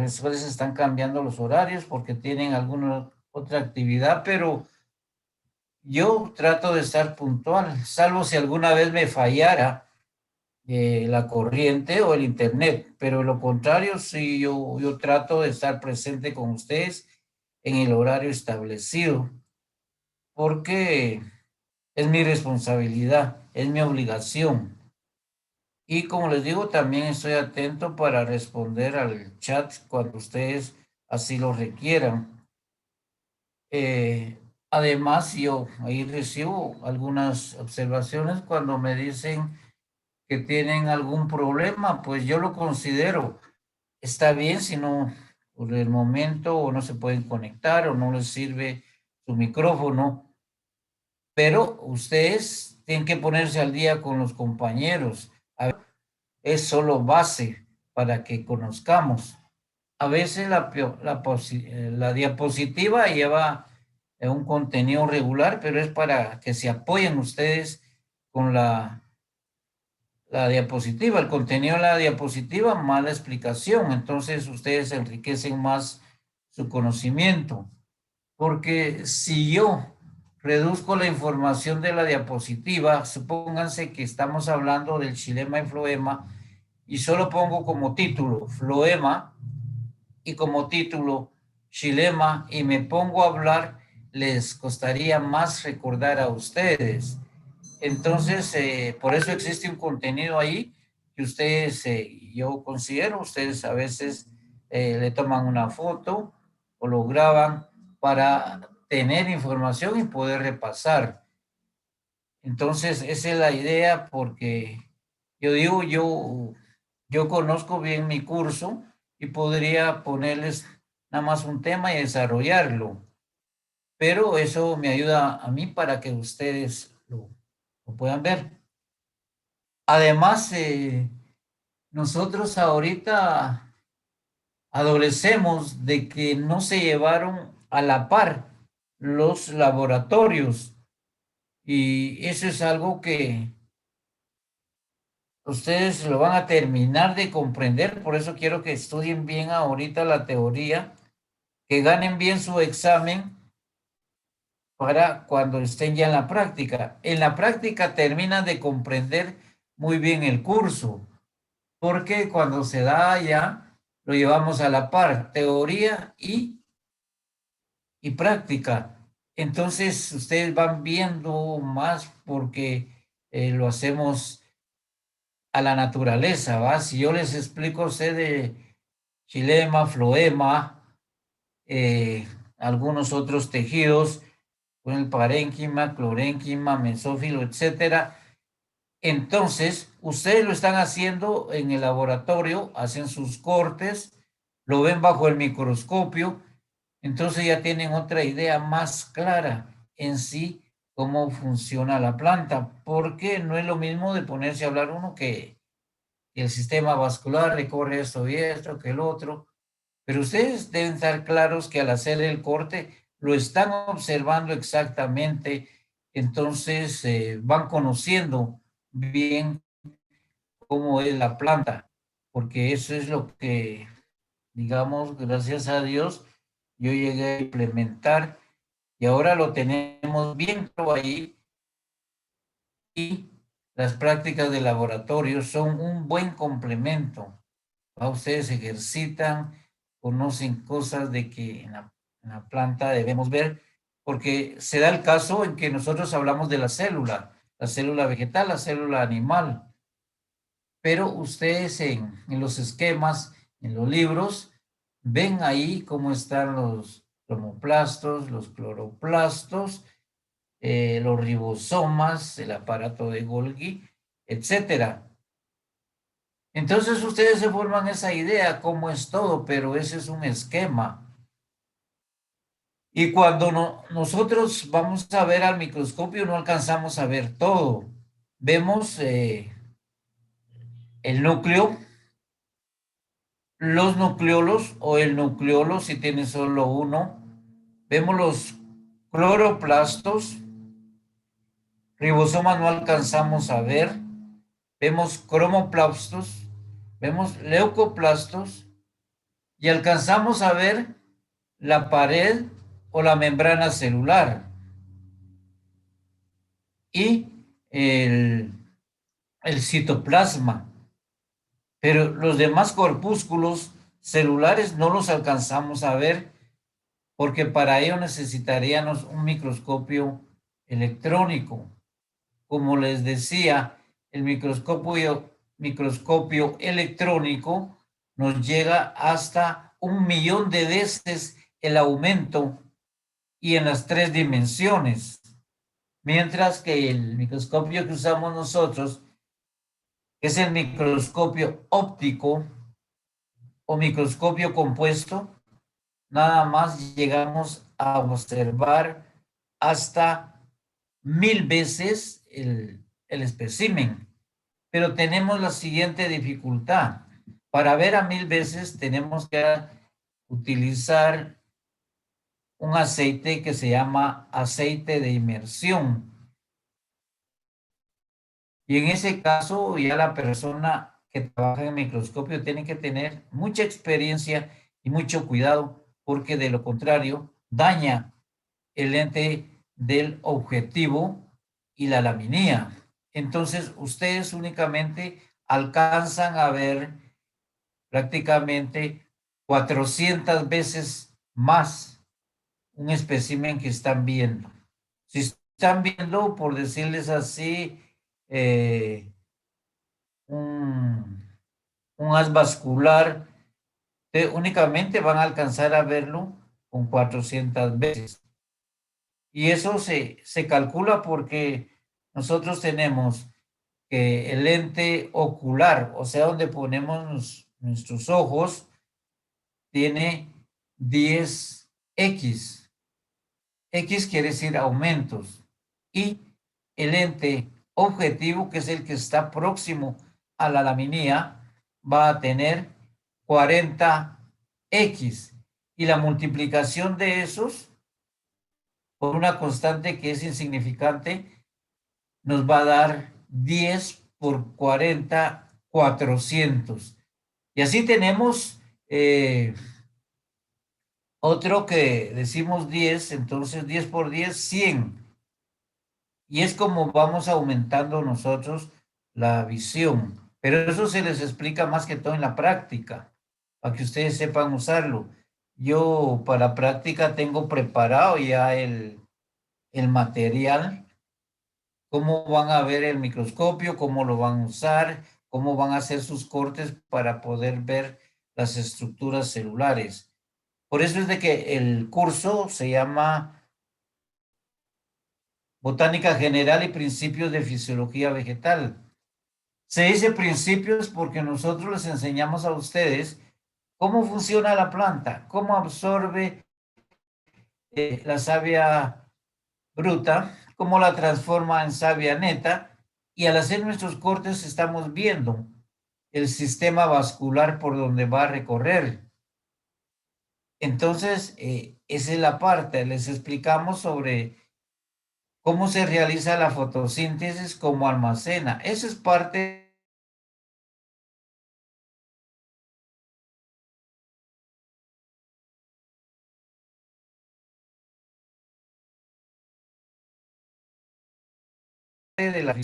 profesores están cambiando los horarios porque tienen alguna otra actividad, pero yo trato de estar puntual, salvo si alguna vez me fallara la corriente o el internet, pero lo contrario, sí, yo trato de estar presente con ustedes en el horario establecido, porque es mi responsabilidad, es mi obligación. Y como les digo, también estoy atento para responder al chat cuando ustedes así lo requieran. Además, yo ahí recibo algunas observaciones cuando me dicen que tienen algún problema, pues yo lo considero. Está bien si no, por el momento, o no se pueden conectar o no les sirve su micrófono, pero ustedes tienen que ponerse al día con los compañeros. Es solo base para que conozcamos. A veces la diapositiva lleva un contenido regular, pero es para que se apoyen ustedes con la diapositiva, el contenido de la diapositiva, más la explicación. Entonces ustedes enriquecen más su conocimiento. Porque si yo reduzco la información de la diapositiva, supónganse que estamos hablando del xilema y floema, y solo pongo como título floema y como título xilema y me pongo a hablar, les costaría más recordar a ustedes. Entonces, por eso existe un contenido ahí que ustedes, yo considero, ustedes a veces le toman una foto o lo graban para tener información y poder repasar. Entonces, esa es la idea porque yo digo, yo conozco bien mi curso y podría ponerles nada más un tema y desarrollarlo, pero eso me ayuda a mí para que ustedes lo puedan ver. Además, nosotros ahorita adolecemos de que no se llevaron a la par los laboratorios y eso es algo que ustedes lo van a terminar de comprender, por eso quiero que estudien bien ahorita la teoría, que ganen bien su examen para cuando estén ya en la práctica. En la práctica terminan de comprender muy bien el curso, porque cuando se da ya, lo llevamos a la par, teoría y práctica. Entonces, ustedes van viendo más porque lo hacemos a la naturaleza, ¿va? Si yo les explico a ustedes de xilema, floema, eh, algunos otros tejidos, con el parénquima, clorénquima, mesófilo, etcétera. Entonces, ustedes lo están haciendo en el laboratorio, hacen sus cortes, lo ven bajo el microscopio, entonces ya tienen otra idea más clara en sí cómo funciona la planta, porque no es lo mismo de ponerse a hablar uno que el sistema vascular recorre esto y esto, que el otro, pero ustedes deben estar claros que al hacer el corte lo están observando exactamente, entonces van conociendo bien cómo es la planta, porque eso es lo que, digamos, gracias a Dios, yo llegué a implementar y ahora lo tenemos bien ahí y las prácticas de laboratorio son un buen complemento. Ustedes ejercitan, conocen cosas de que en la planta debemos ver, porque se da el caso en que nosotros hablamos de la célula vegetal, la célula animal, pero ustedes en los esquemas, en los libros, ven ahí cómo están los cromoplastos, los cloroplastos, los ribosomas, el aparato de Golgi, etcétera. Entonces ustedes se forman esa idea, cómo es todo, pero ese es un esquema. Y cuando nosotros vamos a ver al microscopio no alcanzamos a ver todo. Vemos el núcleo, los nucleolos o el nucleolo si tiene solo uno. Vemos los cloroplastos, ribosomas no alcanzamos a ver. Vemos cromoplastos, vemos leucoplastos, y alcanzamos a ver la pared o la membrana celular y el citoplasma, pero los demás corpúsculos celulares no los alcanzamos a ver porque para ello necesitaríamos un microscopio electrónico. Como les decía, el microscopio electrónico nos llega hasta 1.000.000 de veces el aumento y en las 3 dimensiones, mientras que el microscopio que usamos nosotros, que es el microscopio óptico o microscopio compuesto, nada más llegamos a observar hasta 1.000 veces el espécimen. Pero tenemos la siguiente dificultad. Para ver a 1.000 veces tenemos que utilizar un aceite que se llama aceite de inmersión. Y en ese caso ya la persona que trabaja en microscopio tiene que tener mucha experiencia y mucho cuidado, porque de lo contrario daña el lente del objetivo y la laminía. Entonces ustedes únicamente alcanzan a ver prácticamente 400 veces más un espécimen que están viendo. Si están viendo, por decirles así, eh, un, un haz vascular, únicamente van a alcanzar a verlo con 400 veces. Y eso se calcula porque nosotros tenemos que el lente ocular, o sea, donde ponemos nuestros ojos, tiene 10x. X quiere decir aumentos. Y el lente objetivo, que es el que está próximo a la laminía, va a tener 40x. Y la multiplicación de esos por una constante que es insignificante nos va a dar 10 por 40, 400. Y así tenemos otro que decimos 10, entonces 10 por 10, 100. Y es como vamos aumentando nosotros la visión. Pero eso se les explica más que todo en la práctica, para que ustedes sepan usarlo. Yo para práctica tengo preparado ya el material, cómo van a ver el microscopio, cómo lo van a usar, cómo van a hacer sus cortes para poder ver las estructuras celulares. Por eso es de que el curso se llama Botánica General y Principios de Fisiología Vegetal. Se dice principios porque nosotros les enseñamos a ustedes cómo funciona la planta, cómo absorbe la savia bruta, cómo la transforma en savia neta, y al hacer nuestros cortes estamos viendo el sistema vascular por donde va a recorrer. Entonces, esa es la parte, les explicamos sobre cómo se realiza la fotosíntesis, cómo almacena. Eso es parte de la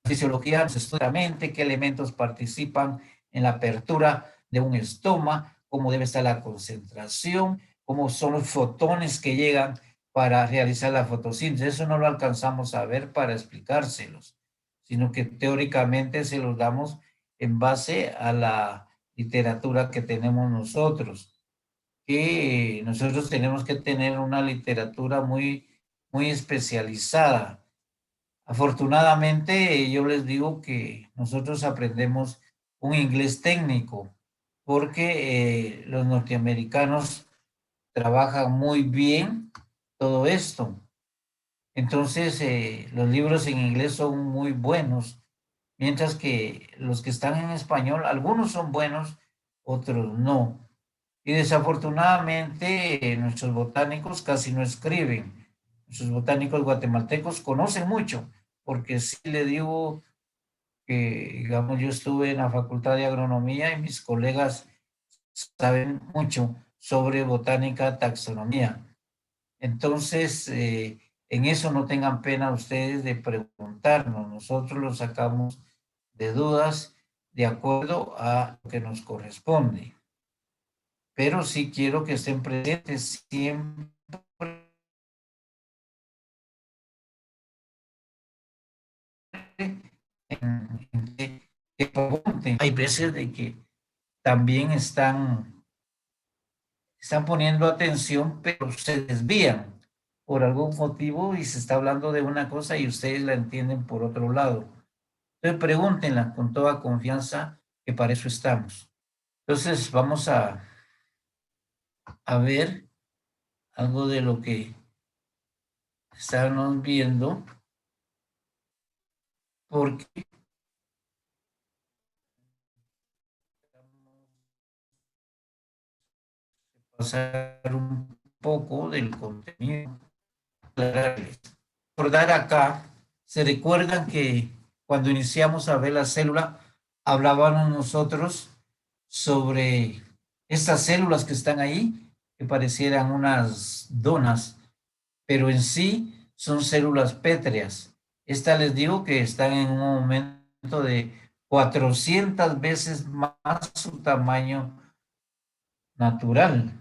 fisiología, nos estudia la mente, qué elementos participan en la apertura de un estoma, cómo debe estar la concentración, cómo son los fotones que llegan para realizar la fotosíntesis. Eso no lo alcanzamos a ver para explicárselos, sino que teóricamente se los damos en base a la literatura que tenemos nosotros. Que nosotros tenemos que tener una literatura muy especializada. Afortunadamente, yo les digo que nosotros aprendemos un inglés técnico porque los norteamericanos trabajan muy bien todo esto. Entonces, los libros en inglés son muy buenos, mientras que los que están en español, algunos son buenos, otros no. Y desafortunadamente, nuestros botánicos casi no escriben. Nuestros botánicos guatemaltecos conocen mucho, porque sí le digo que, digamos, yo estuve en la Facultad de Agronomía y mis colegas saben mucho sobre botánica, taxonomía. Entonces, en eso no tengan pena ustedes de preguntarnos. Nosotros lo sacamos de dudas de acuerdo a lo que nos corresponde. Pero sí quiero que estén presentes siempre que pregunten. Hay veces de que también están poniendo atención, pero se desvían por algún motivo y se está hablando de una cosa y ustedes la entienden por otro lado. Entonces pregúntenla con toda confianza, que para eso estamos. Entonces vamos a ver algo de lo que estamos viendo, porque pasar un poco del contenido. Recordar acá, se recuerdan que cuando iniciamos a ver la célula, hablábamos nosotros sobre estas células que están ahí, que parecieran unas donas, pero en sí son células pétreas. Estas les digo que están en un aumento de 400 veces más su tamaño natural.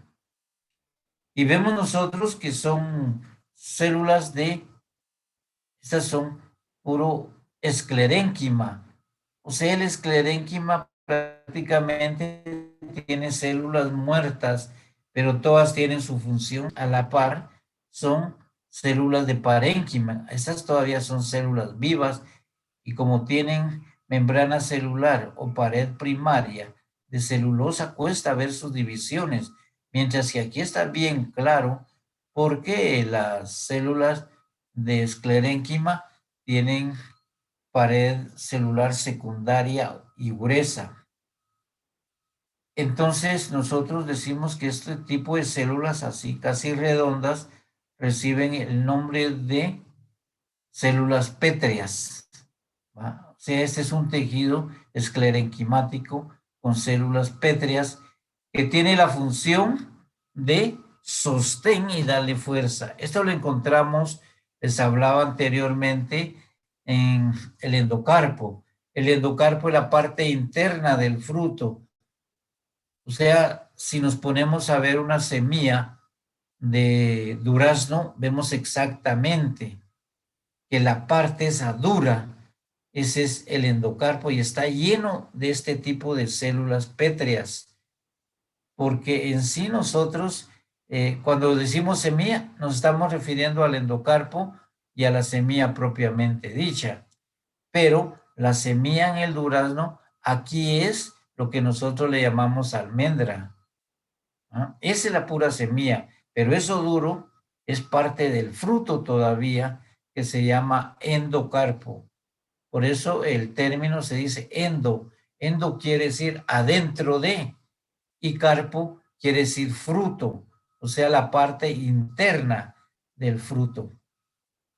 Y vemos nosotros que son células estas son puro esclerénquima. O sea, el esclerénquima prácticamente tiene células muertas, pero todas tienen su función a la par. Son células de parénquima. Estas todavía son células vivas y como tienen membrana celular o pared primaria de celulosa, cuesta ver sus divisiones. Mientras que aquí está bien claro porque las células de esclerénquima tienen pared celular secundaria y gruesa. Entonces nosotros decimos que este tipo de células así casi redondas reciben el nombre de células pétreas. ¿Va? O sea, este es un tejido esclerenquimático con células pétreas que tiene la función de sostén y darle fuerza. Esto lo encontramos, les hablaba anteriormente, en el endocarpo. El endocarpo es la parte interna del fruto. O sea, si nos ponemos a ver una semilla de durazno, vemos exactamente que la parte esa dura, ese es el endocarpo y está lleno de este tipo de células pétreas, porque en sí nosotros, cuando decimos semilla, nos estamos refiriendo al endocarpo y a la semilla propiamente dicha, pero la semilla en el durazno, aquí es lo que nosotros le llamamos almendra. ¿Ah? Esa es la pura semilla, pero eso duro es parte del fruto todavía que se llama endocarpo. Por eso el término se dice endo. Endo quiere decir adentro de y carpo quiere decir fruto, o sea, la parte interna del fruto.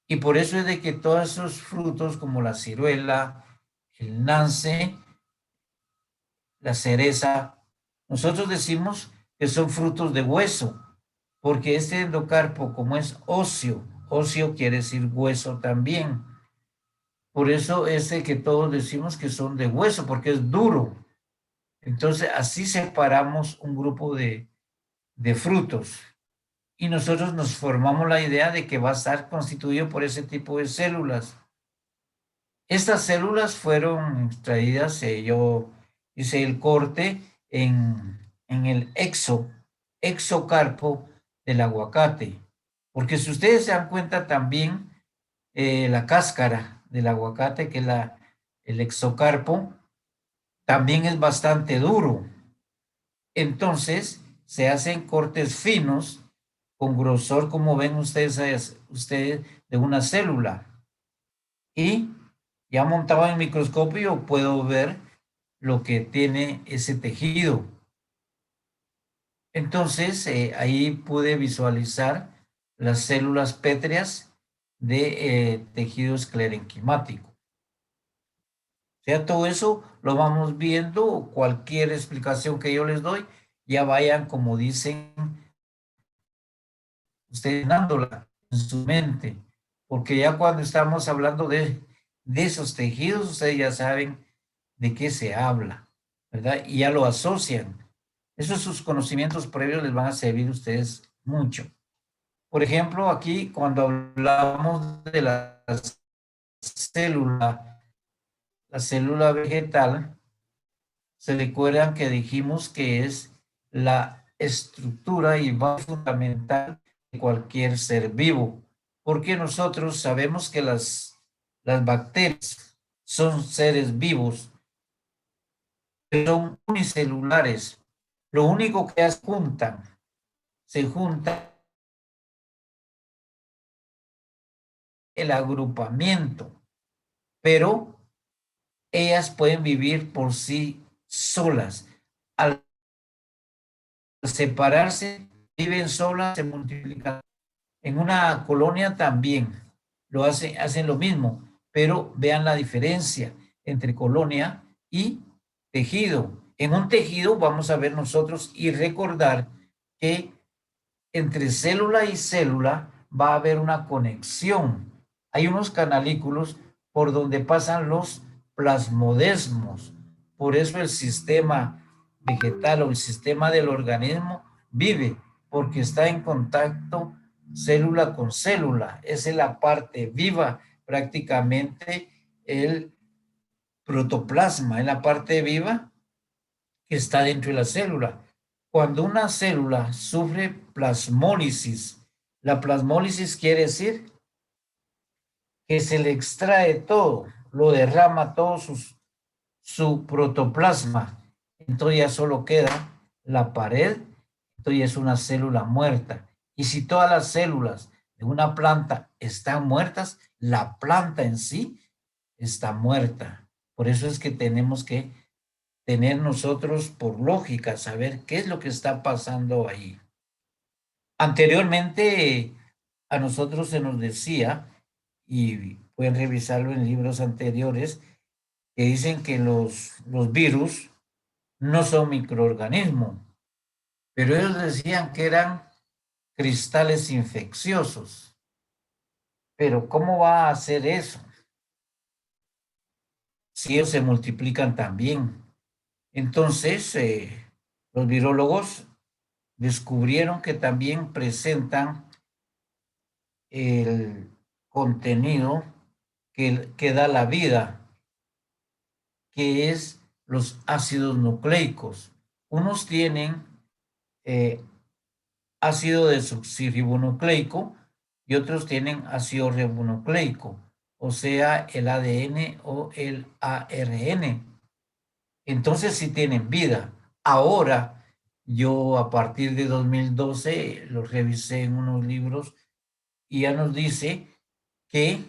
Y por eso es de que todos esos frutos como la ciruela, el nance, la cereza, nosotros decimos que son frutos de hueso, porque este endocarpo, como es óseo, óseo quiere decir hueso también. Por eso es de que todos decimos que son de hueso, porque es duro. Entonces, así separamos un grupo de frutos. Y nosotros nos formamos la idea de que va a estar constituido por ese tipo de células. Estas células fueron extraídas, yo hice el corte en el exocarpo del aguacate. Porque si ustedes se dan cuenta también, la cáscara del aguacate, que es el exocarpo, también es bastante duro. Entonces, se hacen cortes finos con grosor, como ven ustedes de una célula. Y ya montado en el microscopio puedo ver lo que tiene ese tejido. Entonces, ahí pude visualizar las células pétreas de tejido esclerenquimático. O sea, todo eso lo vamos viendo, cualquier explicación que yo les doy, ya vayan, como dicen ustedes, dándola en su mente, porque ya cuando estamos hablando de esos tejidos, ustedes ya saben de qué se habla, ¿verdad? Y ya lo asocian. Esos sus conocimientos previos les van a servir a ustedes mucho. Por ejemplo, aquí cuando hablamos de la célula vegetal, se recuerdan que dijimos que es la estructura y base fundamental de cualquier ser vivo, porque nosotros sabemos que las bacterias son seres vivos, son unicelulares. Lo único que se juntan el agrupamiento, pero ellas pueden vivir por sí solas. Al separarse, viven solas, se multiplican. En una colonia también hacen lo mismo, pero vean la diferencia entre colonia y tejido. En un tejido vamos a ver nosotros y recordar que entre célula y célula va a haber una conexión. Hay unos canalículos por donde pasan los plasmodesmos. Por eso el sistema vegetal o el sistema del organismo vive, porque está en contacto célula con célula. Esa es la parte viva, prácticamente el protoplasma, es la parte viva que está dentro de la célula. Cuando una célula sufre plasmólisis, la plasmólisis quiere decir que se le extrae todo, lo derrama todo su protoplasma. Entonces ya solo queda la pared, entonces es una célula muerta. Y si todas las células de una planta están muertas, la planta en sí está muerta. Por eso es que tenemos que tener nosotros por lógica, saber qué es lo que está pasando ahí. Anteriormente a nosotros se nos decía, y pueden revisarlo en libros anteriores, que dicen que los virus no son microorganismos, pero ellos decían que eran cristales infecciosos. Pero ¿cómo va a hacer eso si ellos se multiplican también? Entonces, los virólogos descubrieron que también presentan el contenido que da la vida, que es los ácidos nucleicos. Unos tienen eh, ácido desoxirribonucleico y otros tienen ácido ribonucleico, o sea, el ADN o el ARN. Entonces sí tienen vida. Ahora, yo a partir de 2012 los revisé en unos libros y ya nos dice que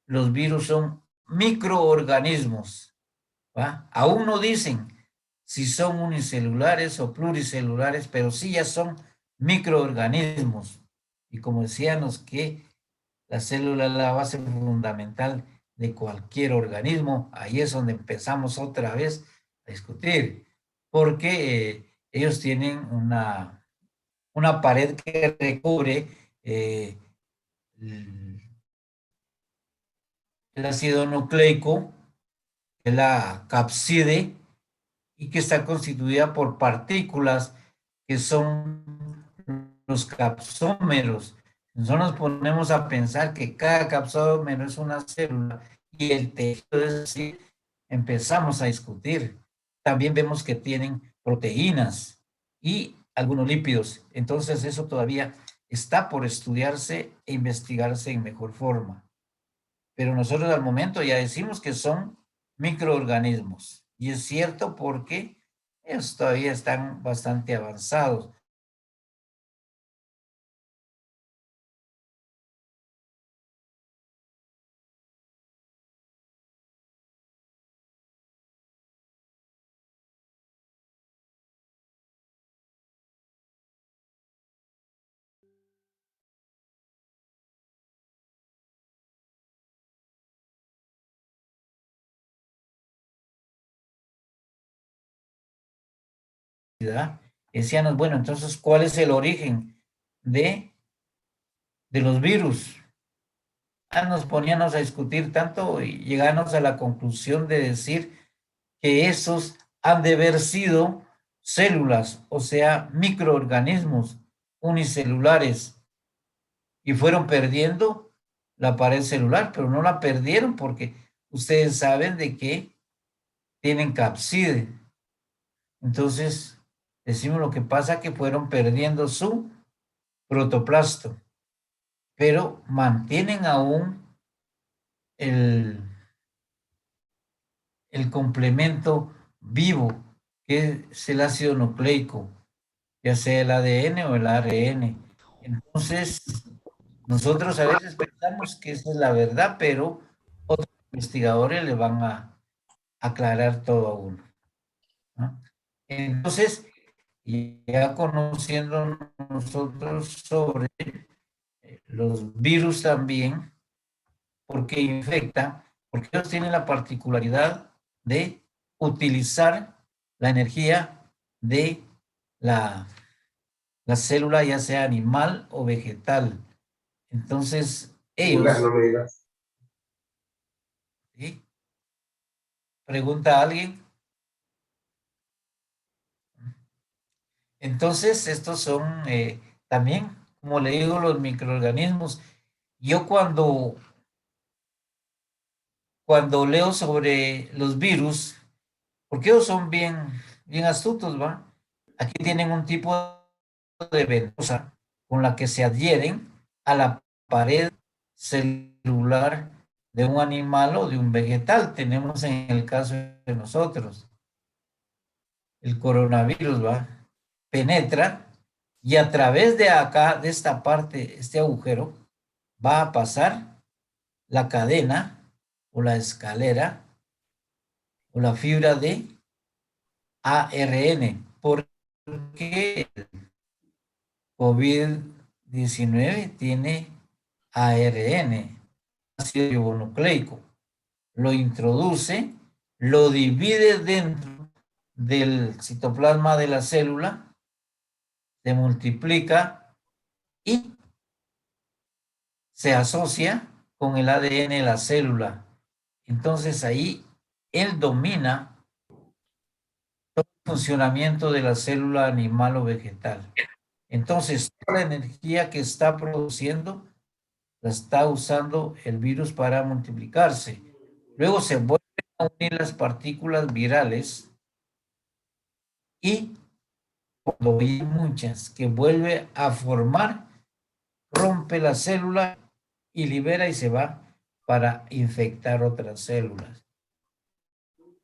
los virus son microorganismos, ¿va? Aún no dicen si son unicelulares o pluricelulares, pero sí ya son microorganismos. Y como decíamos que la célula es la base fundamental de cualquier organismo, ahí es donde empezamos otra vez a discutir, porque ellos tienen una pared que recubre eh, el ácido nucleico, que es la capside, y que está constituida por partículas que son los capsómeros. Nosotros nos ponemos a pensar que cada capsómero es una célula y el tejido es así, empezamos a discutir. También vemos que tienen proteínas y algunos lípidos. Entonces eso todavía está por estudiarse e investigarse en mejor forma. Pero nosotros al momento ya decimos que son microorganismos. Y es cierto porque ellos todavía están bastante avanzados. ¿Verdad? Decíamos, bueno, entonces, ¿cuál es el origen de los virus? Nos poníamos a discutir tanto y llegamos a la conclusión de decir que esos han de haber sido células, o sea, microorganismos unicelulares, y fueron perdiendo la pared celular, pero no la perdieron porque ustedes saben de que tienen capside. Entonces, decimos lo que pasa que fueron perdiendo su protoplasto, pero mantienen aún el, el complemento vivo, que es el ácido nucleico, ya sea el ADN o el ARN. Entonces, nosotros a veces pensamos que esa es la verdad, pero otros investigadores le van a aclarar todo a uno, ¿no? Entonces, ya conociendo nosotros sobre los virus también, porque infecta, porque ellos tienen la particularidad de utilizar la energía de la, la célula, ya sea animal o vegetal. Entonces, ellos, No me digas. ¿sí? Pregunta a alguien. Entonces, estos son también, como le digo, los microorganismos. Yo cuando leo sobre los virus, porque ellos son bien astutos, ¿va? Aquí tienen un tipo de ventosa con la que se adhieren a la pared celular de un animal o de un vegetal. Tenemos en el caso de nosotros, el coronavirus, ¿va? Penetra y a través de acá, de esta parte, este agujero, va a pasar la cadena o la escalera o la fibra de ARN, porque el COVID-19 tiene ARN, ácido ribonucleico. Lo introduce, lo divide dentro del citoplasma de la célula, se multiplica y se asocia con el ADN de la célula. Entonces ahí él domina todo el funcionamiento de la célula animal o vegetal. Entonces, toda la energía que está produciendo la está usando el virus para multiplicarse. Luego se vuelven a unir las partículas virales y cuando hay muchas que vuelve a formar, rompe la célula y libera y se va para infectar otras células.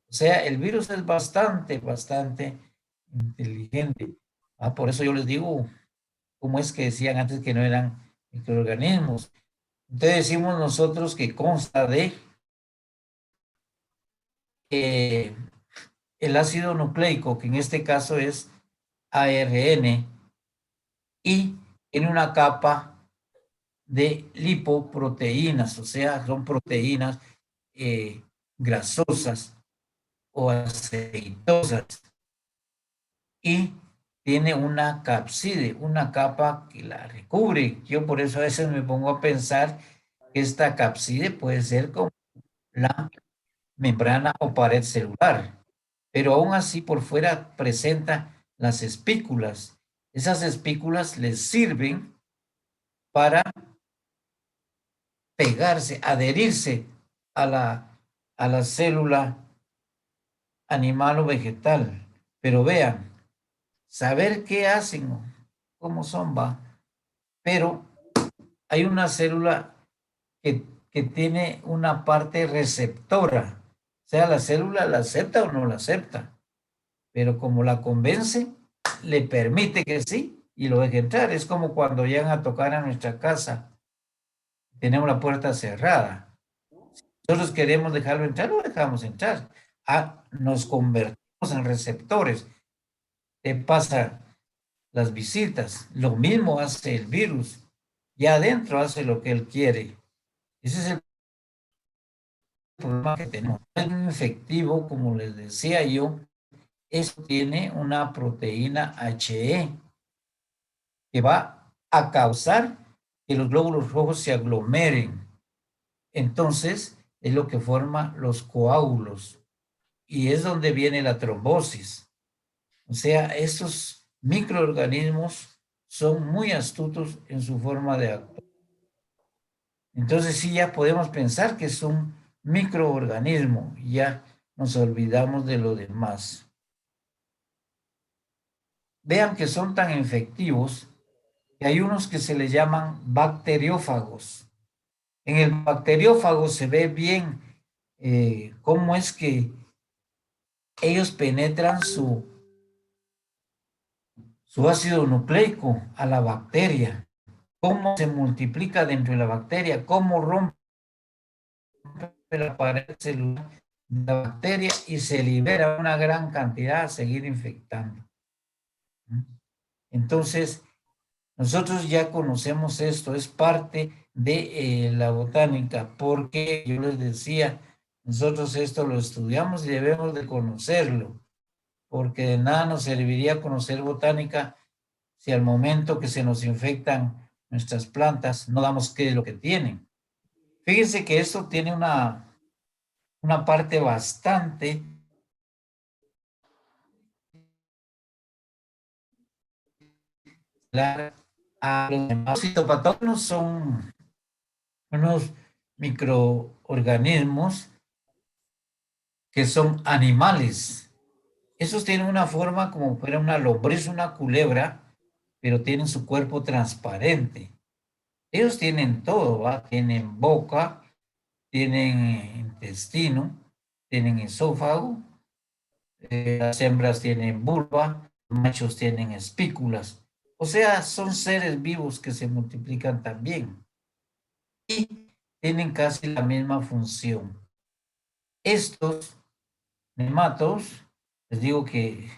O sea, el virus es bastante inteligente. Por eso yo les digo, ¿cómo es que decían antes que no eran microorganismos? Entonces decimos nosotros que consta de eh, el ácido nucleico, que en este caso es ARN, y en una capa de lipoproteínas, o sea, son proteínas eh, grasosas o aceitosas, y tiene una capside, una capa que la recubre. Yo por eso a veces me pongo a pensar que esta capside puede ser como la membrana o pared celular, pero aún así por fuera presenta las espículas. Esas espículas les sirven para pegarse, adherirse a la célula animal o vegetal. Pero vean, saber qué hacen, cómo son, va. Pero hay una célula que tiene una parte receptora. O sea, la célula la acepta o no la acepta. Pero como la convence, le permite que sí y lo deje entrar. Es como cuando llegan a tocar a nuestra casa, tenemos la puerta cerrada. Nosotros queremos dejarlo entrar, lo dejamos entrar. Nos convertimos en receptores. Te pasa las visitas. Lo mismo hace el virus. Ya adentro hace lo que él quiere. Ese es el problema que tenemos. Es muy efectivo, como les decía yo, Eso tiene una proteína HE que va a causar que los glóbulos rojos se aglomeren. Entonces, es lo que forma los coágulos y es donde viene la trombosis. O sea, estos microorganismos son muy astutos en su forma de actuar. Entonces, sí, ya podemos pensar que es un microorganismo, ya nos olvidamos de lo demás. Vean que son tan efectivos que hay unos que se les llaman bacteriófagos. En el bacteriófago se ve bien cómo es que ellos penetran su ácido nucleico a la bacteria, cómo se multiplica dentro de la bacteria, cómo rompe la pared celular de la bacteria y se libera una gran cantidad a seguir infectando. Entonces, nosotros ya conocemos esto, es parte de la botánica, porque yo les decía, nosotros esto lo estudiamos y debemos de conocerlo, porque de nada nos serviría conocer botánica si al momento que se nos infectan nuestras plantas no damos qué es lo que tienen. Fíjense que esto tiene una parte bastante larga a los demás. Los fitopatógenos son unos microorganismos que son animales. Esos tienen una forma como fuera una lombriz, una culebra, pero tienen su cuerpo transparente. Ellos tienen todo, ¿va? Tienen boca, tienen intestino, tienen esófago, las hembras tienen vulva, los machos tienen espículas. O sea, son seres vivos que se multiplican también y tienen casi la misma función. Estos nematodos, les digo que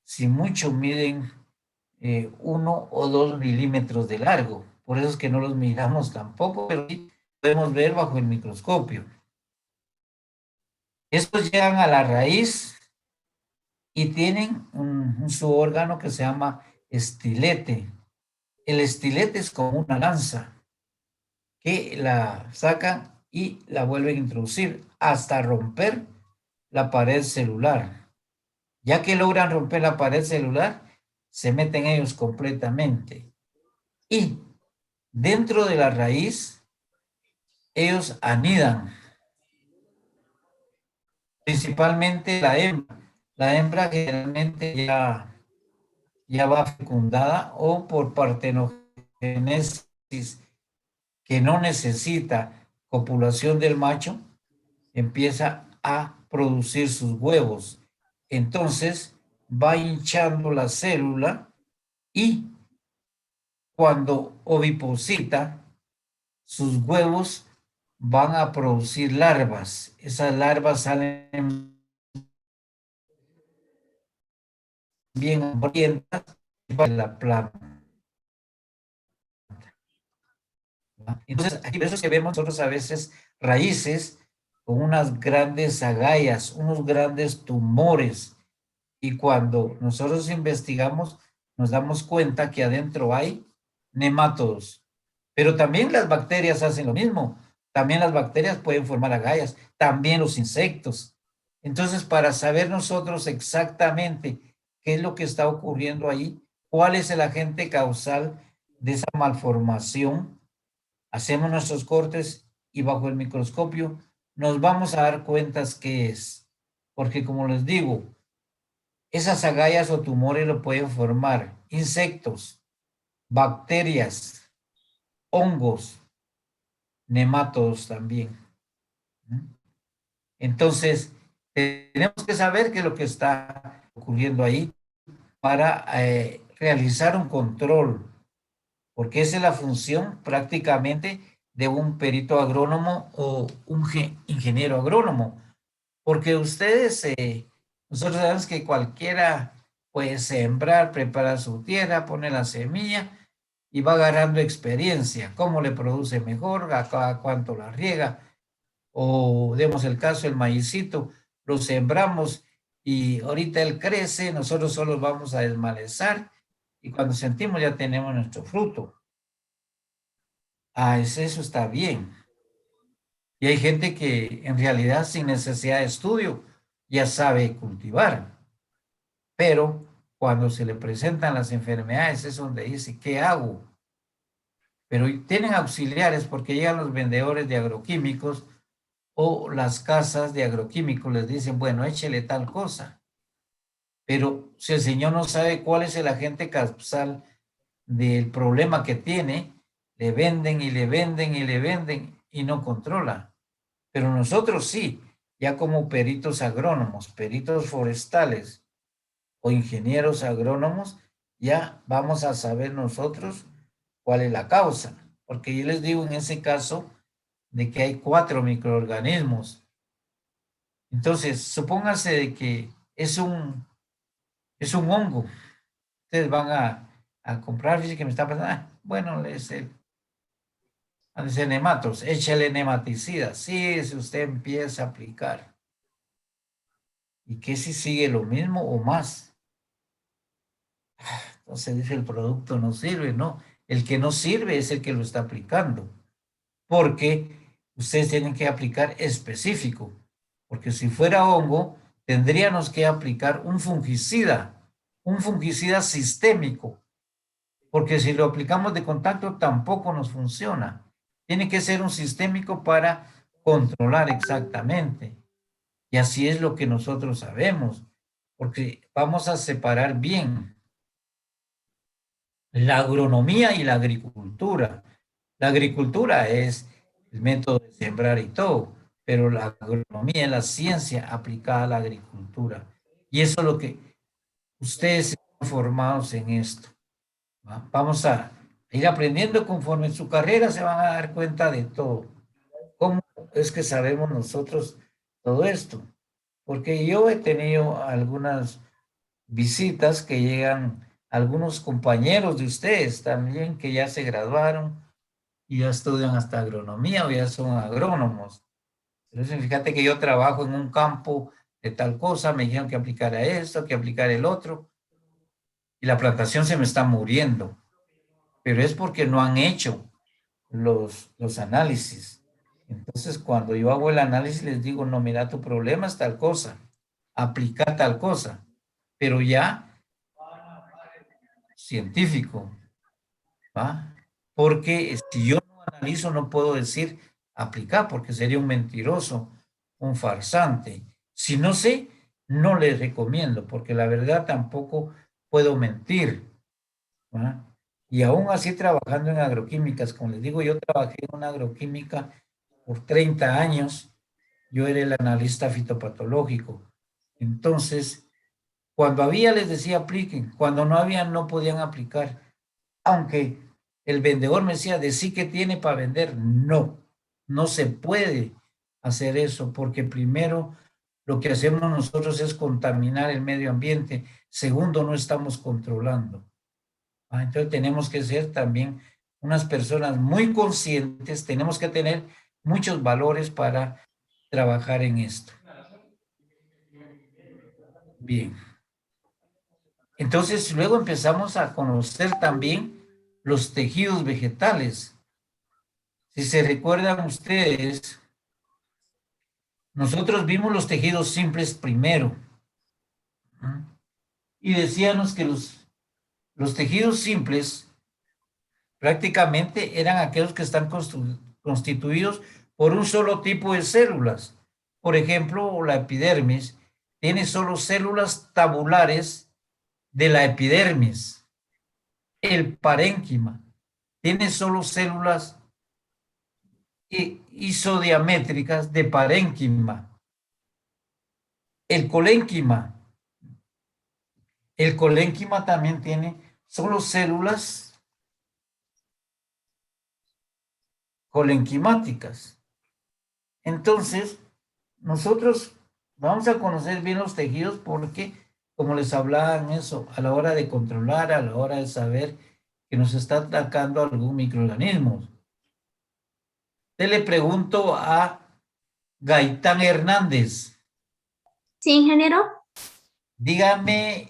si mucho miden 1 o 2 milímetros de largo. Por eso es que no los miramos tampoco, pero sí podemos ver bajo el microscopio. Estos llegan a la raíz y tienen su órgano que se llama estilete. El estilete es como una lanza que la sacan y la vuelven a introducir hasta romper la pared celular. Ya que logran romper la pared celular, se meten ellos completamente. Y dentro de la raíz, ellos anidan, principalmente la hembra. La hembra generalmente ya va fecundada o por partenogénesis que no necesita copulación del macho, empieza a producir sus huevos. Entonces va hinchando la célula y cuando oviposita, sus huevos van a producir larvas. Esas larvas salen bien hambrientas de la planta. Entonces, aquí por eso es que vemos nosotros a veces raíces con unas grandes agallas, unos grandes tumores. Y cuando nosotros investigamos, nos damos cuenta que adentro hay nemátodos. Pero también las bacterias hacen lo mismo. También las bacterias pueden formar agallas, también los insectos. Entonces, para saber nosotros exactamente qué es lo que está ocurriendo ahí, cuál es el agente causal de esa malformación, hacemos nuestros cortes y bajo el microscopio nos vamos a dar cuenta qué es. Porque como les digo, esas agallas o tumores lo pueden formar insectos, bacterias, hongos, nemátodos también. Entonces, tenemos que saber qué es lo que está ocurriendo ahí para realizar un control, porque esa es la función prácticamente de un perito agrónomo o un ingeniero agrónomo, porque ustedes, nosotros sabemos que cualquiera puede sembrar, preparar su tierra, pone la semilla y va agarrando experiencia, cómo le produce mejor, a cuánto la riega, o demos el caso, el maicito, lo sembramos y ahorita él crece, nosotros solo vamos a desmalezar y cuando sentimos ya tenemos nuestro fruto. Eso está bien. Y hay gente que en realidad sin necesidad de estudio ya sabe cultivar, pero cuando se le presentan las enfermedades es donde dice, ¿qué hago? Pero tienen auxiliares porque llegan los vendedores de agroquímicos o las casas de agroquímicos les dicen, bueno, échele tal cosa. Pero si el señor no sabe cuál es el agente causal del problema que tiene, le venden y le venden y le venden y no controla. Pero nosotros sí, ya como peritos agrónomos, peritos forestales o ingenieros agrónomos, ya vamos a saber nosotros cuál es la causa. Porque yo les digo en ese caso de que hay 4 microorganismos. Entonces, supóngase de que es un hongo. Ustedes van a comprar, dice que me está pasando, bueno, es el dice nematos, échale nematicida. Sí, si usted empieza a aplicar. ¿Y qué si sigue lo mismo o más? Entonces dice el producto no sirve, ¿no? El que no sirve es el que lo está aplicando. Porque ustedes tienen que aplicar específico. Porque si fuera hongo, tendríamos que aplicar un fungicida sistémico. Porque si lo aplicamos de contacto tampoco nos funciona. Tiene que ser un sistémico para controlar exactamente. Y así es lo que nosotros sabemos, porque vamos a separar bien la agronomía y la agricultura. La agricultura es el método de sembrar y todo, pero la agronomía es la ciencia aplicada a la agricultura. Y eso es lo que ustedes están formados en esto. ¿Va? Vamos a ir aprendiendo conforme en su carrera, se van a dar cuenta de todo. ¿Cómo es que sabemos nosotros todo esto? Porque yo he tenido algunas visitas que llegan algunos compañeros de ustedes también que ya se graduaron y ya estudian hasta agronomía o ya son agrónomos. Entonces, fíjate que yo trabajo en un campo de tal cosa, me dijeron que aplicara esto, que aplicara el otro, y la plantación se me está muriendo, pero es porque no han hecho los análisis. Entonces, cuando yo hago el análisis, les digo, no, mira, tu problema es tal cosa, aplica tal cosa, pero ya científico, ¿va? Porque si yo no analizo, no puedo decir aplicar, porque sería un mentiroso, un farsante. Si no sé, no les recomiendo, porque la verdad tampoco puedo mentir, ¿va? Y aún así trabajando en agroquímicas, como les digo, yo trabajé en una agroquímica por 30 años, yo era el analista fitopatológico. Entonces, cuando había les decía apliquen, cuando no había no podían aplicar. Aunque el vendedor me decía, de sí que tiene para vender, no, no se puede hacer eso, porque primero lo que hacemos nosotros es contaminar el medio ambiente, segundo no estamos controlando. Entonces tenemos que ser también unas personas muy conscientes, tenemos que tener muchos valores para trabajar en esto. Bien. Entonces luego empezamos a conocer también los tejidos vegetales. Si se recuerdan ustedes, nosotros vimos los tejidos simples primero, ¿no? Y decíamos que los tejidos simples prácticamente eran aquellos que están constituidos por un solo tipo de células. Por ejemplo, la epidermis tiene solo células tabulares de la epidermis. El parénquima tiene solo células isodiamétricas de parénquima. El colénquima. El colénquima también tiene solo células colenquimáticas. Entonces, nosotros vamos a conocer bien los tejidos porque, como les hablaba en eso, a la hora de controlar, a la hora de saber que nos está atacando algún microorganismo. Te le pregunto a Gaitán Hernández. Sí, ingeniero. Dígame,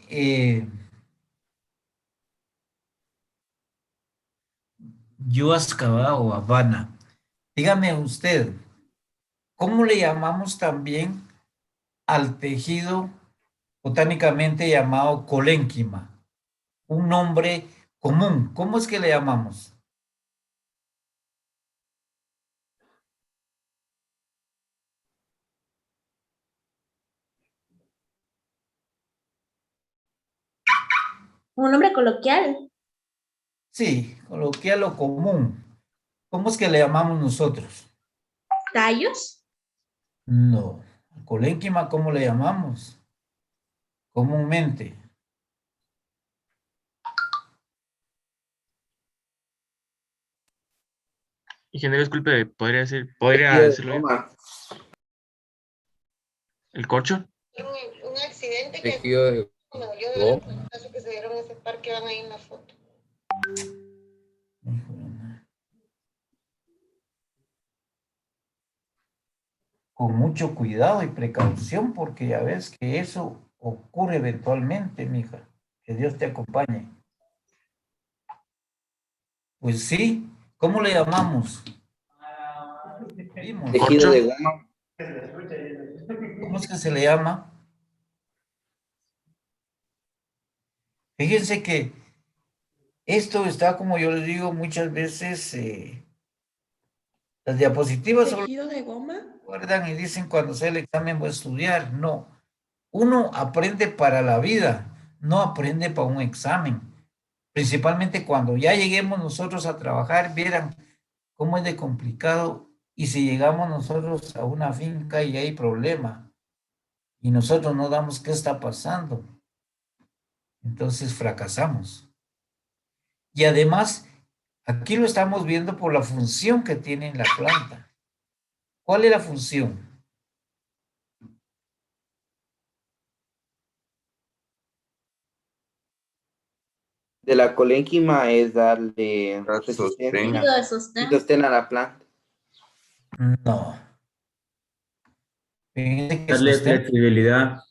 Yuascaba o Habana. Dígame usted, ¿cómo le llamamos también al tejido botánicamente llamado colénquima? Un nombre común. ¿Cómo es que le llamamos? Un nombre coloquial. Sí, coloquial o común. ¿Cómo es que le llamamos nosotros? Tallos. No. Colénquima, ¿cómo le llamamos? Comúnmente. Ingeniero, disculpe, podría Tejido de decirlo yo? goma. ¿El corcho? Un accidente que Tejido de no, yo de goma. los casos que se dieron en ese parque van ahí en la foto. Con mucho cuidado y precaución, porque ya ves que eso ocurre eventualmente, mija. Que Dios te acompañe. Pues sí, ¿cómo le llamamos? Vimos. Tejido ¿Corcho? de goma. ¿Cómo es que se le llama? Fíjense que esto está, como yo les digo, muchas veces las diapositivas solo Tejido de goma. recuerdan y dicen cuando sea el examen voy a estudiar. No, uno aprende para la vida, no aprende para un examen. Principalmente cuando ya lleguemos nosotros a trabajar, vieran cómo es de complicado y si llegamos nosotros a una finca y hay problema y nosotros no damos qué está pasando, entonces fracasamos. Y además, aquí lo estamos viendo por la función que tiene en la planta. ¿Cuál es la función? De la colénquima es darle Dar resistencia sostén. Tejido de y sostén. sostén a la planta. No. Fíjense que Darle sostén. flexibilidad.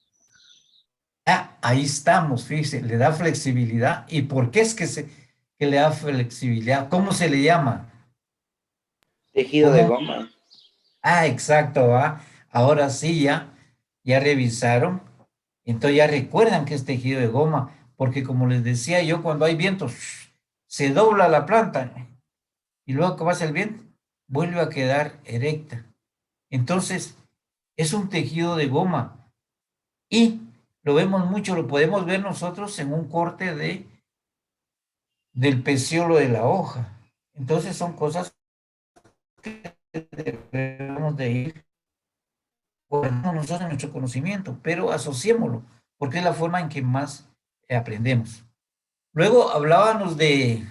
Ah, ahí estamos, fíjense, le da flexibilidad. ¿Y por qué es que le da flexibilidad? ¿Cómo se le llama? Tejido de ¿Cómo? goma. Ah, exacto, ¿va? Ahora sí, ya revisaron. Entonces ya recuerdan que es tejido de goma, porque como les decía yo, cuando hay vientos, se dobla la planta y luego que pasa el viento, vuelve a quedar erecta. Entonces, es un tejido de goma y lo vemos mucho, lo podemos ver nosotros en un corte del peciolo de la hoja. Entonces, son cosas que debemos de ir guardando nosotros en nuestro conocimiento, pero asociémoslo, porque es la forma en que más aprendemos. Luego hablábamos del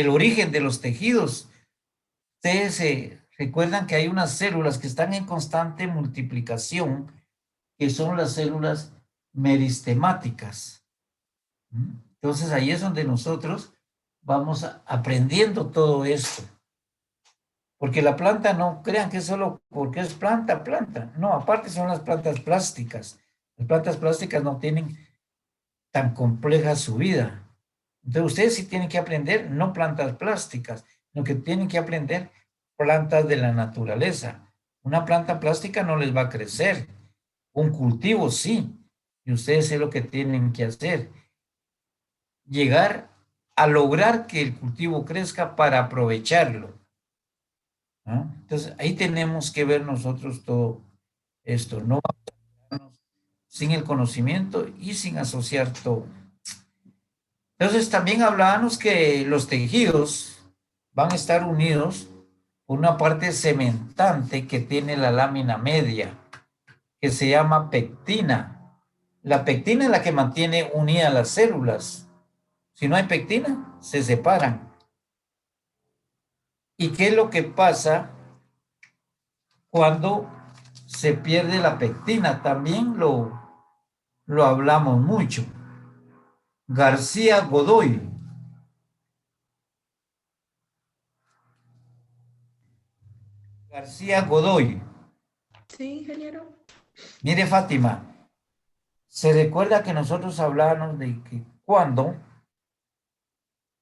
origen de los tejidos. Ustedes recuerdan que hay unas células que están en constante multiplicación, que son las células meristemáticas. Entonces ahí es donde nosotros vamos aprendiendo todo esto. Porque la planta no crean que es solo porque es planta, planta. No, aparte son las plantas plásticas. Las plantas plásticas no tienen tan compleja su vida. Entonces ustedes sí tienen que aprender no plantas plásticas, sino que tienen que aprender plantas de la naturaleza. Una planta plástica no les va a crecer. Un cultivo sí. Y ustedes es lo que tienen que hacer. Llegar a lograr que el cultivo crezca para aprovecharlo. ¿No? Entonces ahí tenemos que ver nosotros todo esto, no sin el conocimiento y sin asociar todo. Entonces también hablábamos que los tejidos van a estar unidos por una parte cementante que tiene la lámina media, que se llama pectina. La pectina es la que mantiene unidas las células. Si no hay pectina, se separan. ¿Y qué es lo que pasa cuando se pierde la pectina? También lo hablamos mucho. García Godoy. García Godoy. Sí, ingeniero. Mire, Fátima, Se recuerda que nosotros hablábamos de que cuando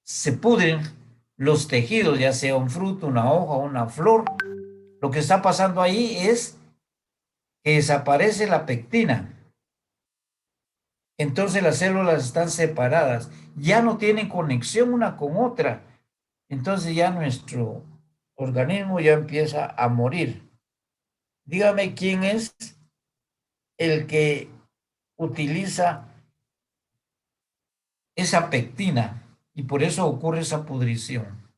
se pudren los tejidos, ya sea un fruto, una hoja, una flor, lo que está pasando ahí es que desaparece la pectina. Entonces las células están separadas, ya no tienen conexión una con otra. Entonces ya nuestro organismo ya empieza a morir. Dígame quién es el que utiliza esa pectina y por eso ocurre esa pudrición.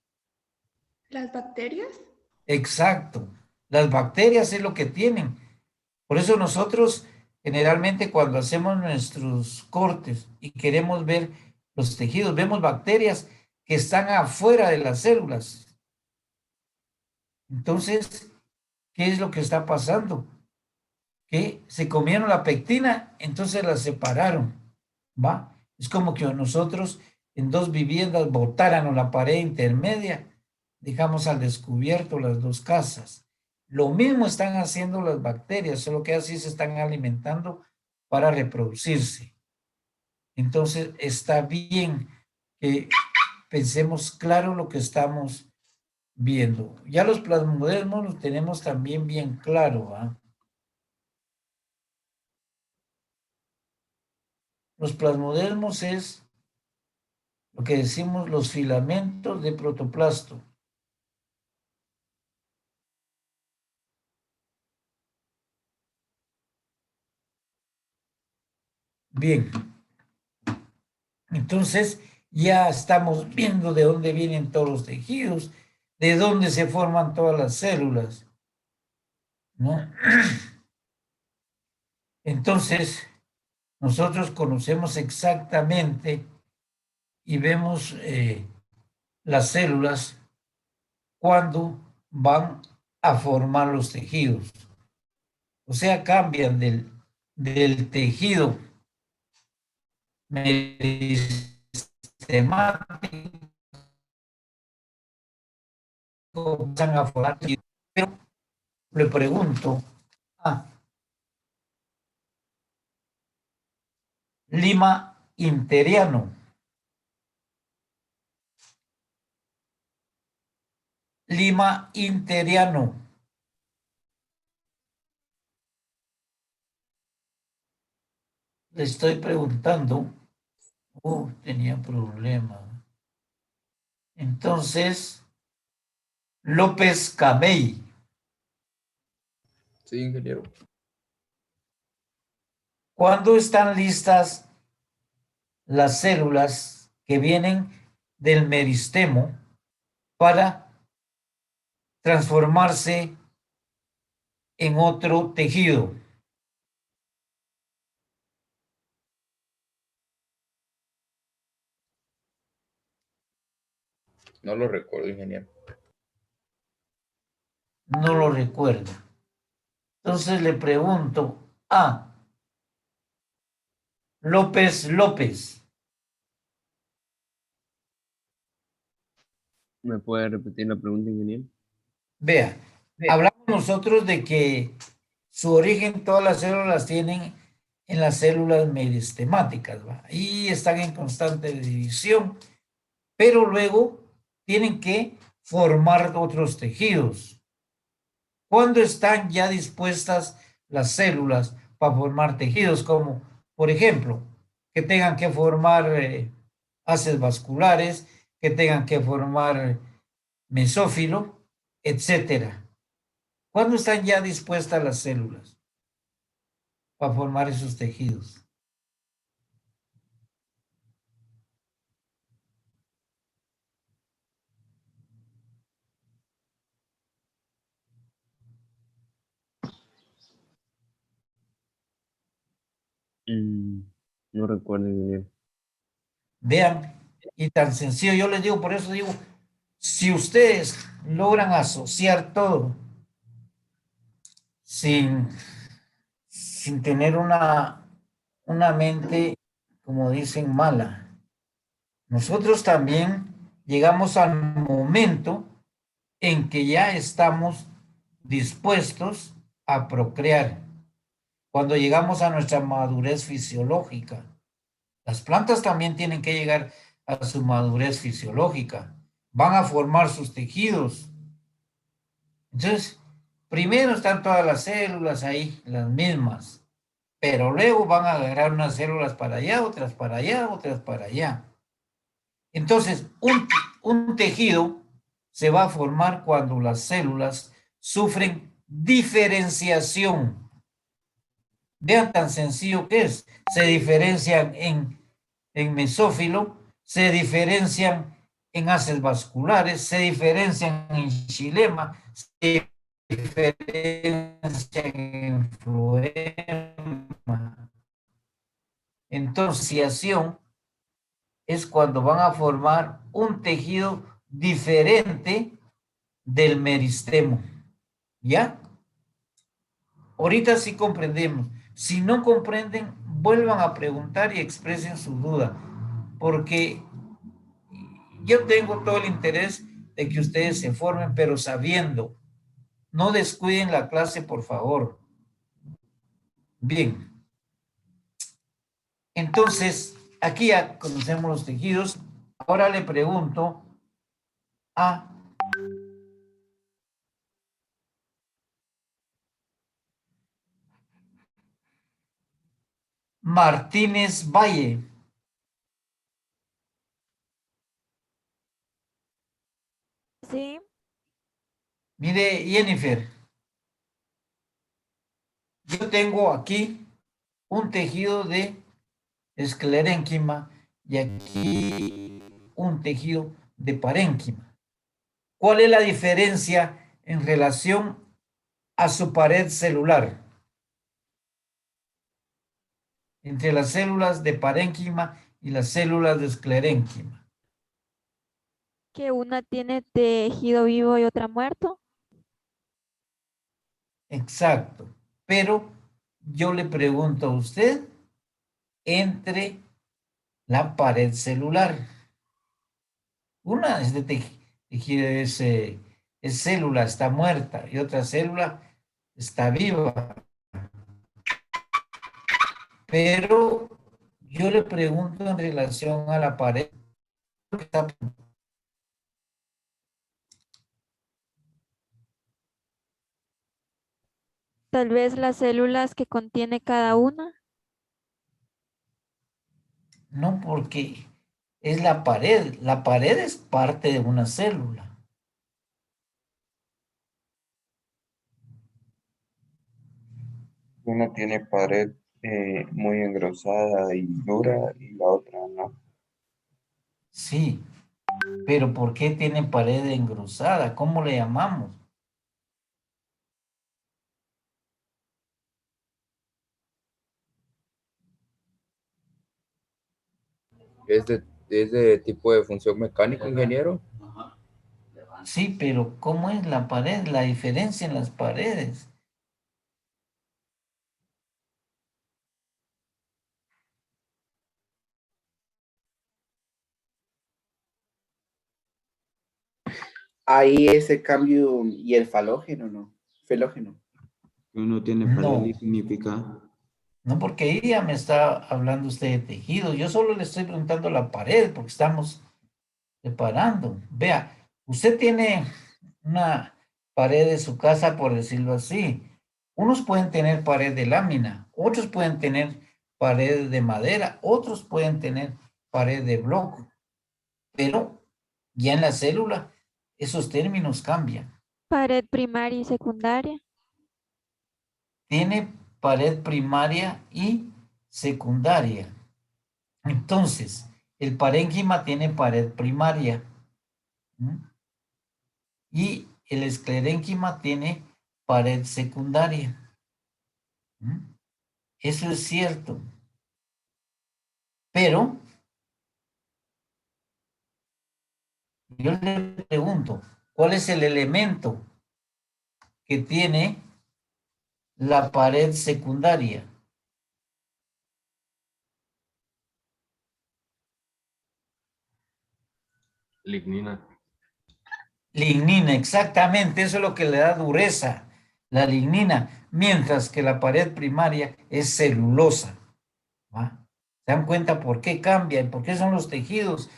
¿Las bacterias? Exacto. Las bacterias es lo que tienen. Por eso nosotros generalmente cuando hacemos nuestros cortes y queremos ver los tejidos, vemos bacterias que están afuera de las células. Entonces, ¿qué es lo que está pasando? Que se comieron la pectina, entonces la separaron, ¿va? Es como que nosotros en dos viviendas botáramos la pared intermedia, dejamos al descubierto las dos casas. Lo mismo están haciendo las bacterias, solo que así se están alimentando para reproducirse. Entonces, está bien que pensemos claro lo que estamos viendo. Ya los plasmodesmos los tenemos también bien claro, ¿va? Los plasmodesmos es lo que decimos los filamentos de protoplasto. Bien, entonces ya estamos viendo de dónde vienen todos los tejidos, de dónde se forman todas las células, ¿no? Entonces, nosotros conocemos exactamente y vemos las células cuando van a formar los tejidos. O sea, cambian del tejido meristemático, pasan a formar tejidos. Pero le pregunto, Lima interiano. Lima interiano. Le estoy preguntando. Tenía problema. Entonces, López Camey. Sí, ingeniero. ¿Cuándo están listas las células que vienen del meristemo para transformarse en otro tejido? No lo recuerdo, ingeniero. No lo recuerdo. Entonces le pregunto a López López. ¿Me puede repetir la pregunta, ingeniero? Vea, hablamos nosotros de que su origen todas las células tienen en las células meristemáticas, ¿va? Y están en constante división, pero luego tienen que formar otros tejidos. ¿Cuándo están ya dispuestas las células para formar tejidos? Como, por ejemplo, que tengan que formar haces vasculares, que tengan que formar mesófilo, etcétera. ¿Cuándo están ya dispuestas las células para formar esos tejidos? No recuerdo, ingeniero. Vean, y tan sencillo, yo les digo, por eso digo, si ustedes logran asociar todo sin tener una mente, como dicen, mala, nosotros también llegamos al momento en que ya estamos dispuestos a procrear. cuando llegamos a nuestra madurez fisiológica. Las plantas también tienen que llegar a su madurez fisiológica. Van a formar sus tejidos. Entonces, primero están todas las células ahí, las mismas, pero luego van a agarrar unas células para allá, otras para allá, otras para allá. Entonces, un tejido se va a formar cuando las células sufren diferenciación. Vean tan sencillo que es. Se diferencian en mesófilo, se diferencian en haces vasculares, se diferencian en xilema, se diferencian en floema. Entonces, es cuando van a formar un tejido diferente del meristemo. ¿Ya? Ahorita sí comprendemos. Si no comprenden, vuelvan a preguntar y expresen su duda, porque yo tengo todo el interés de que ustedes se formen, pero sabiendo. No descuiden la clase, por favor. Bien. Entonces, aquí ya conocemos los tejidos. Ahora le pregunto a Martínez Valle. Sí, Mire, Jennifer, yo tengo aquí un tejido de esclerénquima y aquí un tejido de parénquima. ¿Cuál es la diferencia en relación a su pared celular entre las células de parénquima y las células de esclerénquima? que una tiene tejido vivo y otra muerto. Exacto. Pero yo le pregunto a usted entre la pared celular. Una es de tejido, es célula, está muerta, y otra célula está viva. Pero yo le pregunto en relación a la pared. Tal vez las células que contiene cada una. No, porque es la pared. La pared es parte de una célula. Una tiene pared muy engrosada y dura y la otra no. Sí, pero ¿por qué tiene pared engrosada? ¿Cómo le llamamos? Es de tipo de función mecánico, ingeniero. Sí, pero ¿cómo es la pared? La diferencia en las paredes. Ahí ese cambio y el falógeno, ¿no? Felógeno. Uno tiene pared No, y significa. no, porque ahí ya me está hablando usted de tejido. Yo solo le estoy preguntando la pared porque estamos separando. Vea, usted tiene una pared de su casa, por decirlo así. Unos pueden tener pared de lámina, otros pueden tener pared de madera, otros pueden tener pared de bloque, pero ya en la célula esos términos cambian. Pared primaria y secundaria. Tiene pared primaria y secundaria. Entonces, el parénquima tiene pared primaria. ¿Mm? Y el esclerénquima tiene pared secundaria. ¿Mm? Eso es cierto. Pero yo le pregunto, ¿cuál es el elemento que tiene la pared secundaria? Lignina. Lignina, exactamente, eso es lo que le da dureza. la lignina, mientras que la pared primaria es celulosa. ¿Va? ¿Se dan cuenta por qué cambia y por qué son los tejidos?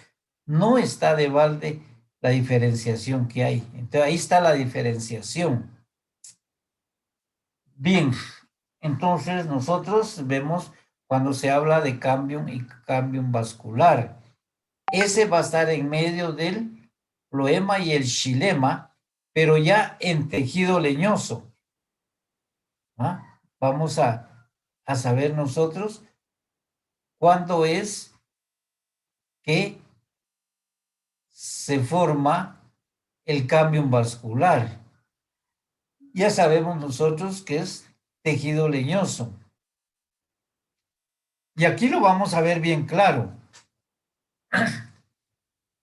No está de balde la diferenciación que hay. Entonces ahí está la diferenciación. Bien, entonces nosotros vemos cuando se habla de cambium y cambium vascular. Ese va a estar en medio del floema y el xilema, pero ya en tejido leñoso. ¿Ah? Vamos a saber nosotros cuándo es que se forma el cambium vascular. Ya sabemos nosotros que es tejido leñoso. Y aquí lo vamos a ver bien claro.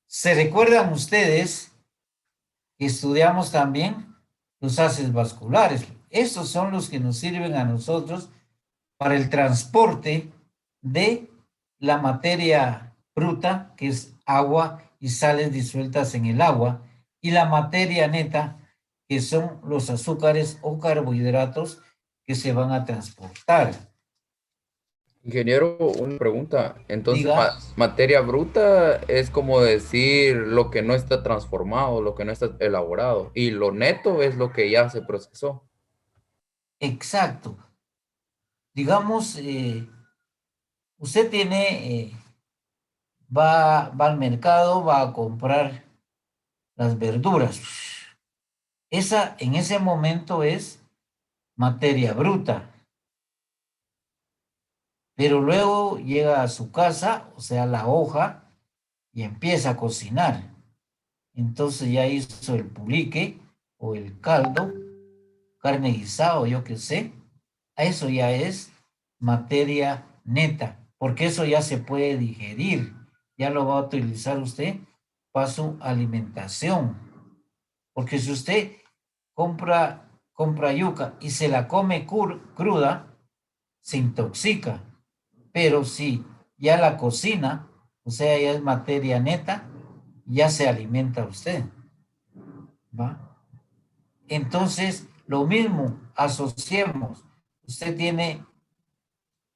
¿Se recuerdan ustedes que estudiamos también los haces vasculares? Estos son los que nos sirven a nosotros para el transporte de la materia bruta, que es agua y sales disueltas en el agua, y la materia neta, que son los azúcares o carbohidratos que se van a transportar. Ingeniero, una pregunta. Entonces, Diga. materia bruta es como decir lo que no está transformado, lo que no está elaborado, y lo neto es lo que ya se procesó. Exacto. Digamos, usted tiene, va al mercado, va a comprar las verduras. En ese momento es materia bruta. Pero luego llega a su casa, o sea, la hoja, y empieza a cocinar. Entonces ya hizo el pulique o el caldo, carne guisada, yo qué sé. Eso ya es materia neta, porque eso ya se puede digerir. Ya lo va a utilizar usted para su alimentación. Porque si usted compra yuca y se la come cruda, se intoxica. Pero si ya la cocina, o sea, ya es materia neta, ya se alimenta usted. ¿Va? Entonces, lo mismo, asociemos. Usted tiene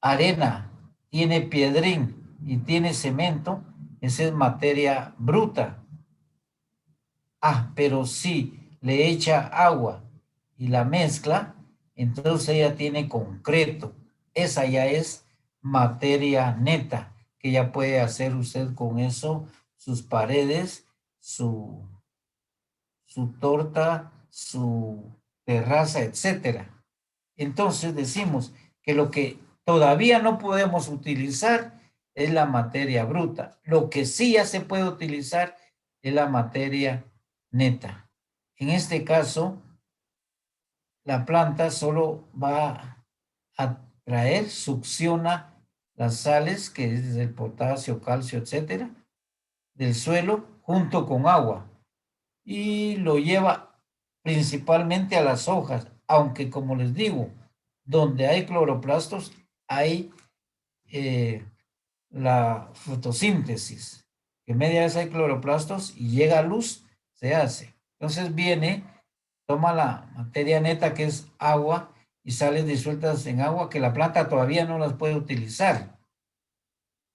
arena, tiene piedrín y tiene cemento, esa es materia bruta. Ah, pero si le echa agua y la mezcla, entonces ella tiene concreto. Esa ya es materia neta, que ya puede hacer usted con eso sus paredes, su torta, su terraza, etcétera. Entonces decimos que lo que todavía no podemos utilizar es la materia bruta. Lo que sí ya se puede utilizar es la materia neta. En este caso, la planta solo va a traer, succiona las sales, que es el potasio, calcio, etcétera, del suelo junto con agua y lo lleva principalmente a las hojas, aunque como les digo, donde hay cloroplastos hay la fotosíntesis, que media vez hay cloroplastos y llega a luz, se hace. Entonces viene, toma la materia neta que es agua y salen disueltas en agua que la planta todavía no las puede utilizar.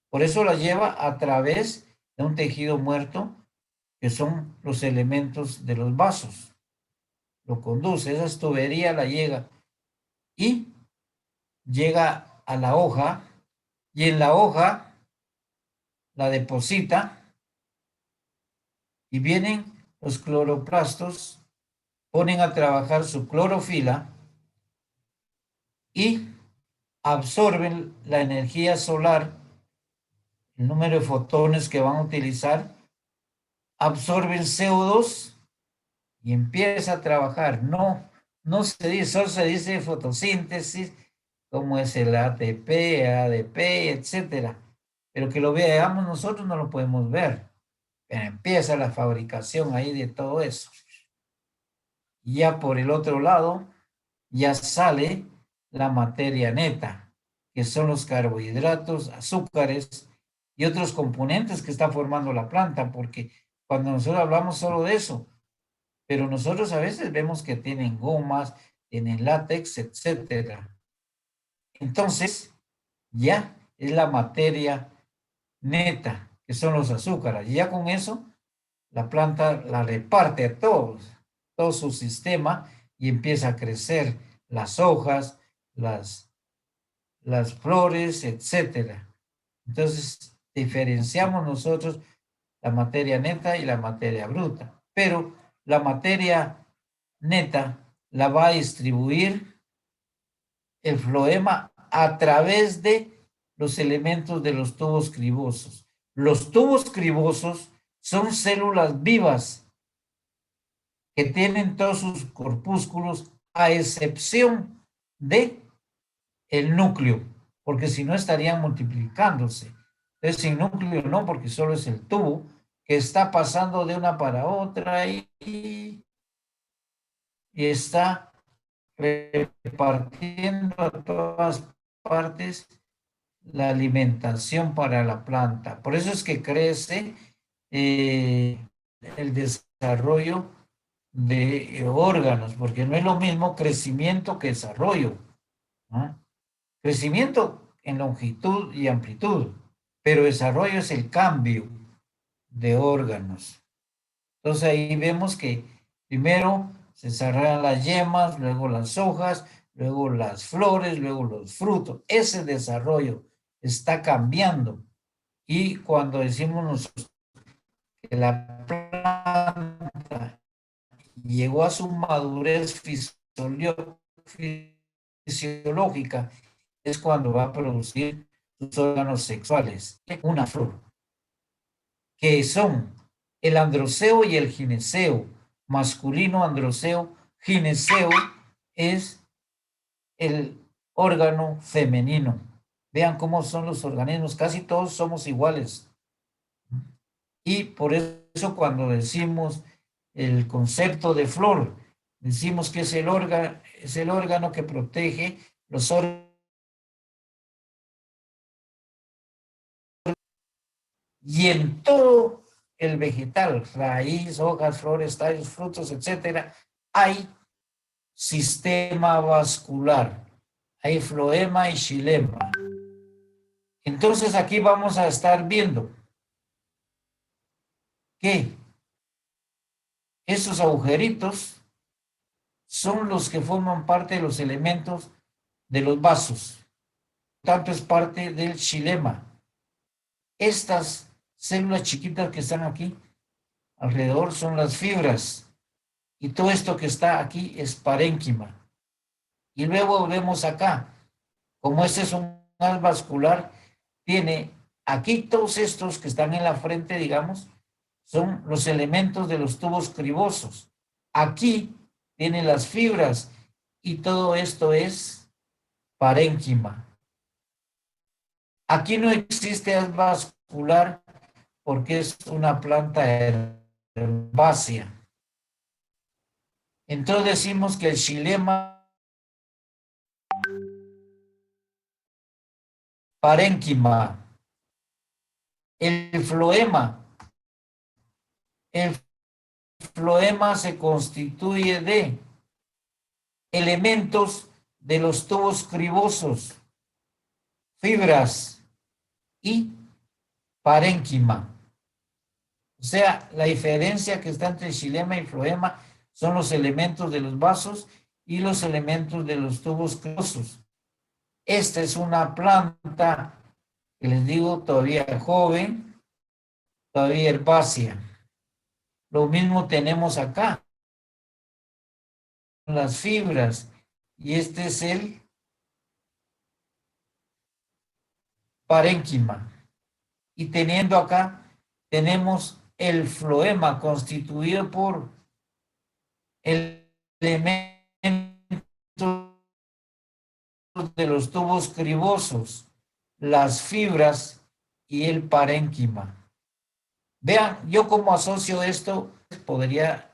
Por eso las lleva a través de un tejido muerto, que son los elementos de los vasos. Lo conduce, esa tubería la llega y llega a la hoja y en la hoja la deposita y vienen los cloroplastos, ponen a trabajar su clorofila y absorben la energía solar, el número de fotones que van a utilizar, absorben CO2 y empieza a trabajar. No se dice, solo se dice fotosíntesis, como es el ATP, ADP, etcétera. Pero que lo veamos nosotros no lo podemos ver. Pero empieza la fabricación ahí de todo eso. Y ya por el otro lado, ya sale la materia neta, que son los carbohidratos, azúcares y otros componentes que está formando la planta, porque cuando nosotros hablamos solo de eso, pero nosotros a veces vemos que tienen gomas, tiene látex, etcétera. Entonces, ya es la materia neta, que son los azúcares. Y ya con eso, la planta la reparte a todo su sistema y empieza a crecer las hojas, las flores, etcétera. Entonces, diferenciamos nosotros la materia neta y la materia bruta. Pero la materia neta la va a distribuir el floema a través de los elementos de los tubos cribosos. Los tubos cribosos son células vivas que tienen todos sus corpúsculos a excepción de el núcleo, porque si no estarían multiplicándose. Entonces, sin núcleo no, porque solo es el tubo que está pasando de una para otra y está repartiendo a todas partes la alimentación para la planta. Por eso es que crece el desarrollo de órganos, porque no es lo mismo crecimiento que desarrollo, ¿no? Crecimiento en longitud y amplitud, pero desarrollo es el cambio de órganos. Entonces ahí vemos que primero se desarrollan las yemas, luego las hojas, luego las flores, luego los frutos. Ese desarrollo está cambiando. Y cuando decimos nosotros que la planta llegó a su madurez fisiológica, es cuando va a producir sus órganos sexuales, una flor, que son el androceo y el gineceo. Masculino androceo, gineceo es el órgano femenino. Vean cómo son los organismos, casi todos somos iguales. Y por eso cuando decimos el concepto de flor, decimos que es el órgano que protege los órganos. Y en todo el vegetal, raíz, hojas, flores, tallos, frutos, etcétera, hay sistema vascular, hay floema y xilema. Entonces aquí vamos a estar viendo que esos agujeritos son los que forman parte de los elementos de los vasos. Tanto es parte del xilema. Estas células chiquitas que están aquí alrededor son las fibras. Y todo esto que está aquí es parénquima. Y luego vemos acá, como este es un canal vascular, tiene aquí todos estos que están en la frente, digamos, son los elementos de los tubos cribosos. Aquí tiene las fibras y todo esto es parénquima. Aquí no existe haz vascular porque es una planta herbácea. Entonces decimos que el xilema parénquima, el floema se constituye de elementos de los tubos cribosos, fibras y parénquima. O sea, la diferencia que está entre xilema y floema son los elementos de los vasos y los elementos de los tubos cribosos. Esta es una planta que les digo todavía joven, todavía herbácea. Lo mismo tenemos acá, las fibras, y este es el parénquima. Y teniendo acá, tenemos el floema constituido por elementos de los tubos cribosos, las fibras y el parénquima. Vean, yo como asocio esto, podría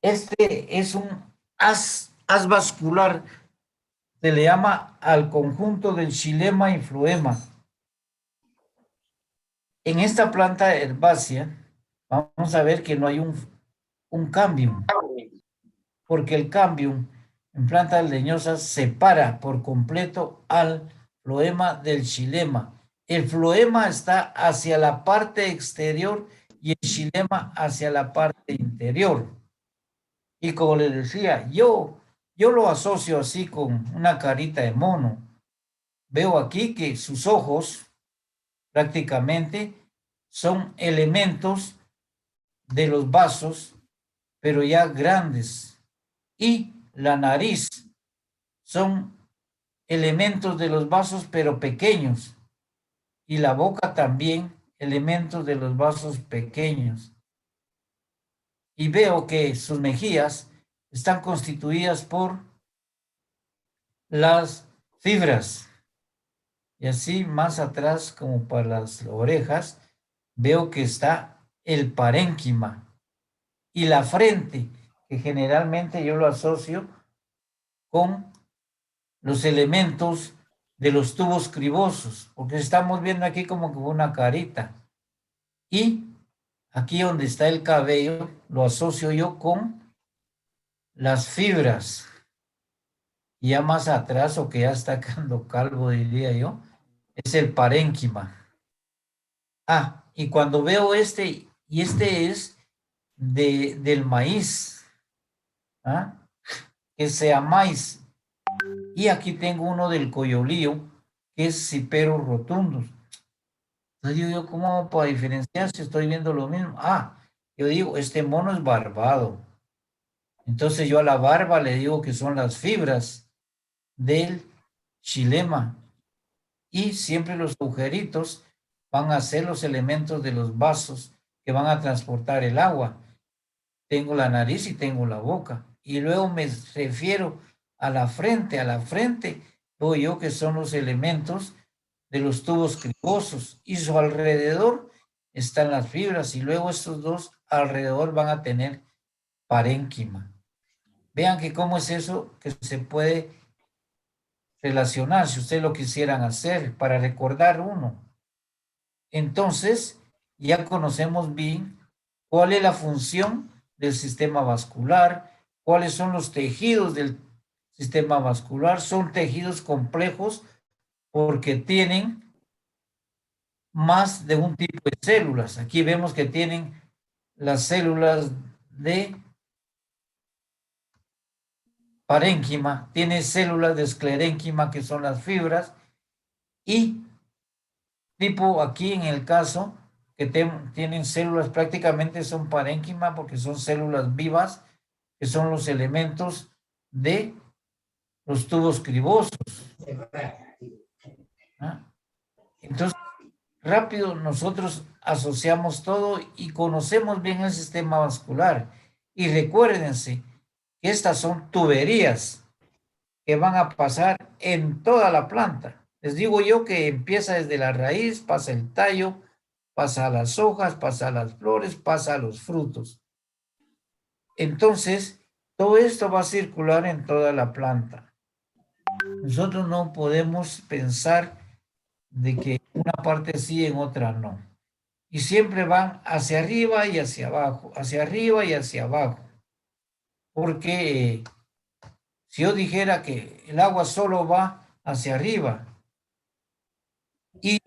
Este es un haz vascular, se le llama al conjunto del xilema y floema. En esta planta herbácea, vamos a ver que no hay un cambium, porque el cambium en plantas leñosas separa por completo al floema del xilema. El floema está hacia la parte exterior y el xilema hacia la parte interior. Y como les decía, yo lo asocio así con una carita de mono. Veo aquí que sus ojos prácticamente son elementos de los vasos, pero ya grandes. Y la nariz son elementos de los vasos, pero pequeños. Y la boca también, elementos de los vasos pequeños. Y veo que sus mejillas están constituidas por las fibras. Y así más atrás, como para las orejas, veo que está el parénquima. Y la frente, que generalmente yo lo asocio con los elementos de los tubos cribosos, porque estamos viendo aquí como que una carita. Y aquí donde está el cabello, lo asocio yo con las fibras. Y ya más atrás, o que ya está quedando calvo, diría yo, es el parénquima. Ah, y cuando veo este, y este es del maíz, ¿ah? Que sea maíz. Y aquí tengo uno del coyolío, que es Ciperus rotundus. Entonces yo digo, ¿cómo para diferenciar si estoy viendo lo mismo? Ah, yo digo, este mono es barbado. Entonces yo a la barba le digo que son las fibras del xilema. Y siempre los agujeritos van a ser los elementos de los vasos que van a transportar el agua. Tengo la nariz y tengo la boca. Y luego me refiero a la frente. A la frente veo yo que son los elementos de los tubos cribosos. Y su alrededor están las fibras. Y luego estos dos alrededor van a tener parénquima. Vean que cómo es eso que se puede relacionar, si ustedes lo quisieran hacer, para recordar uno. Entonces, ya conocemos bien cuál es la función del sistema vascular, cuáles son los tejidos del sistema vascular. Son tejidos complejos porque tienen más de un tipo de células. Aquí vemos que tienen las células de parénquima, tiene células de esclerénquima, que son las fibras, y tipo aquí en el caso que tienen células, prácticamente son parénquima porque son células vivas, que son los elementos de los tubos cribosos. ¿Ah? Entonces, rápido nosotros asociamos todo y conocemos bien el sistema vascular. Y recuérdense que estas son tuberías que van a pasar en toda la planta. Les digo yo que empieza desde la raíz, pasa el tallo, pasa a las hojas, pasa a las flores, pasa a los frutos. Entonces, todo esto va a circular en toda la planta. Nosotros no podemos pensar de que una parte sí, en otra no. Y siempre van hacia arriba y hacia abajo, hacia arriba y hacia abajo. Porque si yo dijera que el agua solo va hacia arriba y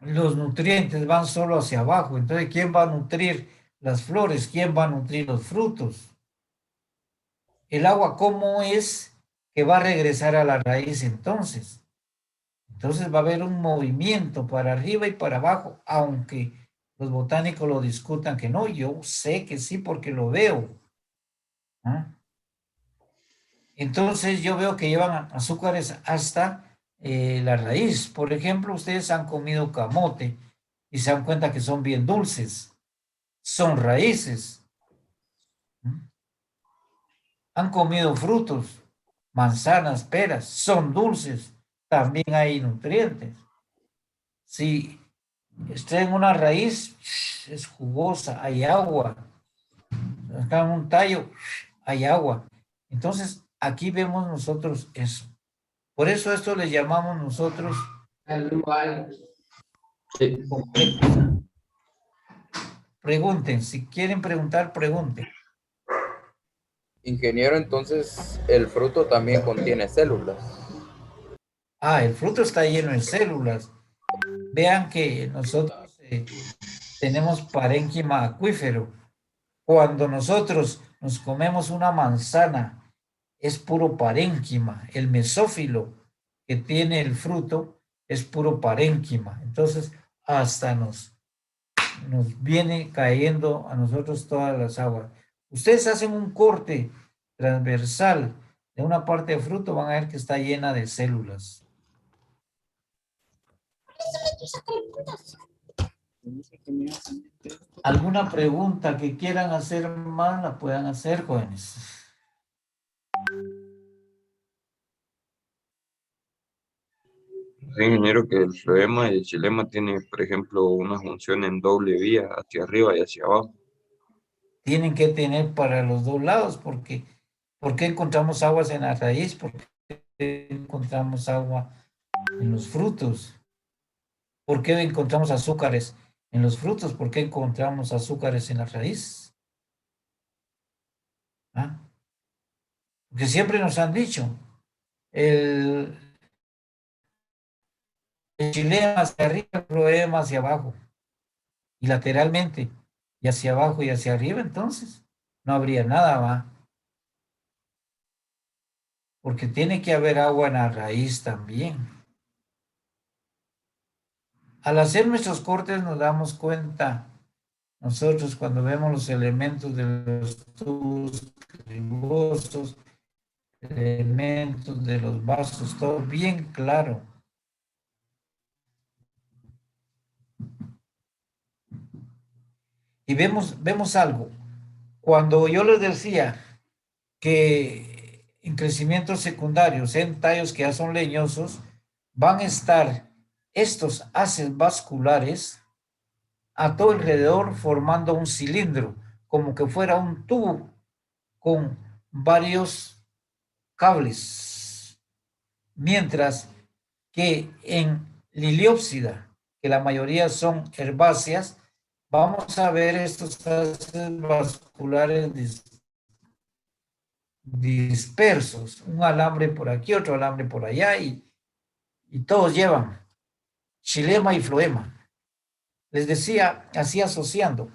los nutrientes van solo hacia abajo, entonces ¿quién va a nutrir las flores? ¿Quién va a nutrir los frutos? El agua, ¿cómo es que va a regresar a la raíz entonces? Entonces va a haber un movimiento para arriba y para abajo, aunque los botánicos lo discutan que no. Yo sé que sí porque lo veo. ¿Ah? Entonces yo veo que llevan azúcares hasta la raíz. Por ejemplo, ustedes han comido camote y se dan cuenta que son bien dulces. Son raíces. Han comido frutos, manzanas, peras, son dulces. También hay nutrientes. Si está en una raíz, es jugosa, hay agua. acá en un tallo hay agua. Entonces, aquí vemos nosotros eso. Por eso esto le llamamos nosotros complejos. Pregunten, si quieren preguntar, pregunten. Ingeniero, entonces el fruto también contiene células. Ah, el fruto está lleno de células. Vean que nosotros tenemos parénquima acuífero. Cuando nosotros nos comemos una manzana, es puro parénquima. El mesófilo que tiene el fruto es puro parénquima. Entonces, hasta nos viene cayendo a nosotros todas las aguas. Ustedes hacen un corte transversal de una parte de fruto, van a ver que está llena de células. ¿Alguna pregunta que quieran hacer más la puedan hacer, jóvenes? Sí, ingeniero, que el floema y el xilema tiene, por ejemplo, una función en doble vía, hacia arriba y hacia abajo. Tienen que tener para los dos lados, porque ¿por qué encontramos aguas en la raíz? ¿Por qué encontramos agua en los frutos? ¿Por qué encontramos azúcares en los frutos? ¿Por qué encontramos azúcares en la raíz? ¿Ah? Porque siempre nos han dicho, el xilema hacia arriba, el floema hacia abajo, y lateralmente, y hacia abajo y hacia arriba, entonces no habría nada, ¿va? Porque tiene que haber agua en la raíz también. Al hacer nuestros cortes nos damos cuenta, nosotros cuando vemos los elementos de los tubos cribosos, elementos de los vasos, todo bien claro. Y vemos algo. Cuando yo les decía que en crecimientos secundarios, en tallos que ya son leñosos, van a estar estos haces vasculares a todo alrededor formando un cilindro, como que fuera un tubo con varios cables. Mientras que en Liliópsida, que la mayoría son herbáceas, vamos a ver estos haces vasculares dispersos, un alambre por aquí, otro alambre por allá, y todos llevan xilema y floema. Les decía, así asociando,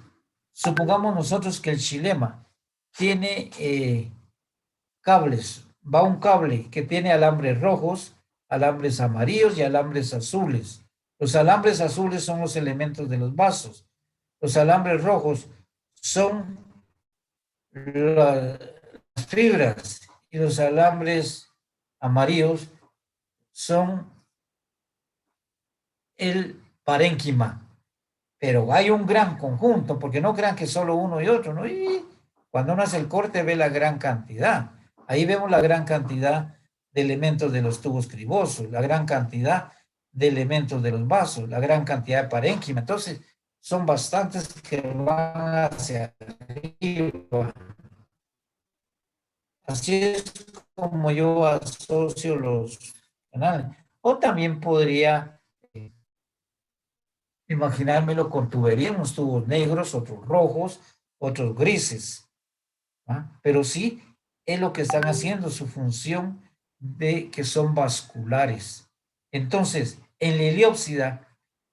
supongamos nosotros que el xilema tiene cables, va un cable que tiene alambres rojos, alambres amarillos y alambres azules. Los alambres azules son los elementos de los vasos. Los alambres rojos son las fibras y los alambres amarillos son el parénquima. Pero hay un gran conjunto, porque no crean que solo uno y otro, ¿no? Y cuando uno hace el corte ve la gran cantidad. Ahí vemos la gran cantidad de elementos de los tubos cribosos, la gran cantidad de elementos de los vasos, la gran cantidad de parénquima. Entonces, son bastantes que van hacia arriba. Así es como yo asocio los canales. O también podría imaginármelo con tubería, unos tubos negros, otros rojos, otros grises. ¿Ah? Pero sí es lo que están haciendo, su función de que son vasculares. Entonces, en Liliópsida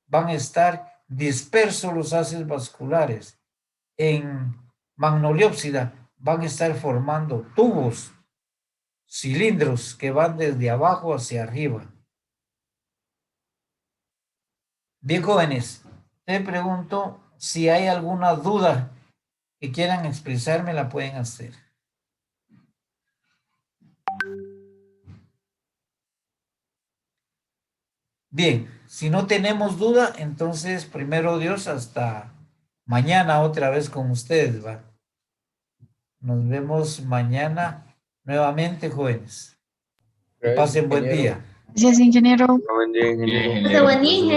van a estar dispersos los haces vasculares. En Magnoliópsida van a estar formando tubos, cilindros que van desde abajo hacia arriba. Bien, jóvenes, te pregunto si hay alguna duda que quieran expresarme, la pueden hacer. Bien, si no tenemos duda, entonces, primero Dios, hasta mañana otra vez con ustedes, ¿va? Nos vemos mañana nuevamente, jóvenes. Que pasen buen día. Gracias, ingeniero. Buen día, ingeniero. Ingeniero. Buen día, ingeniero.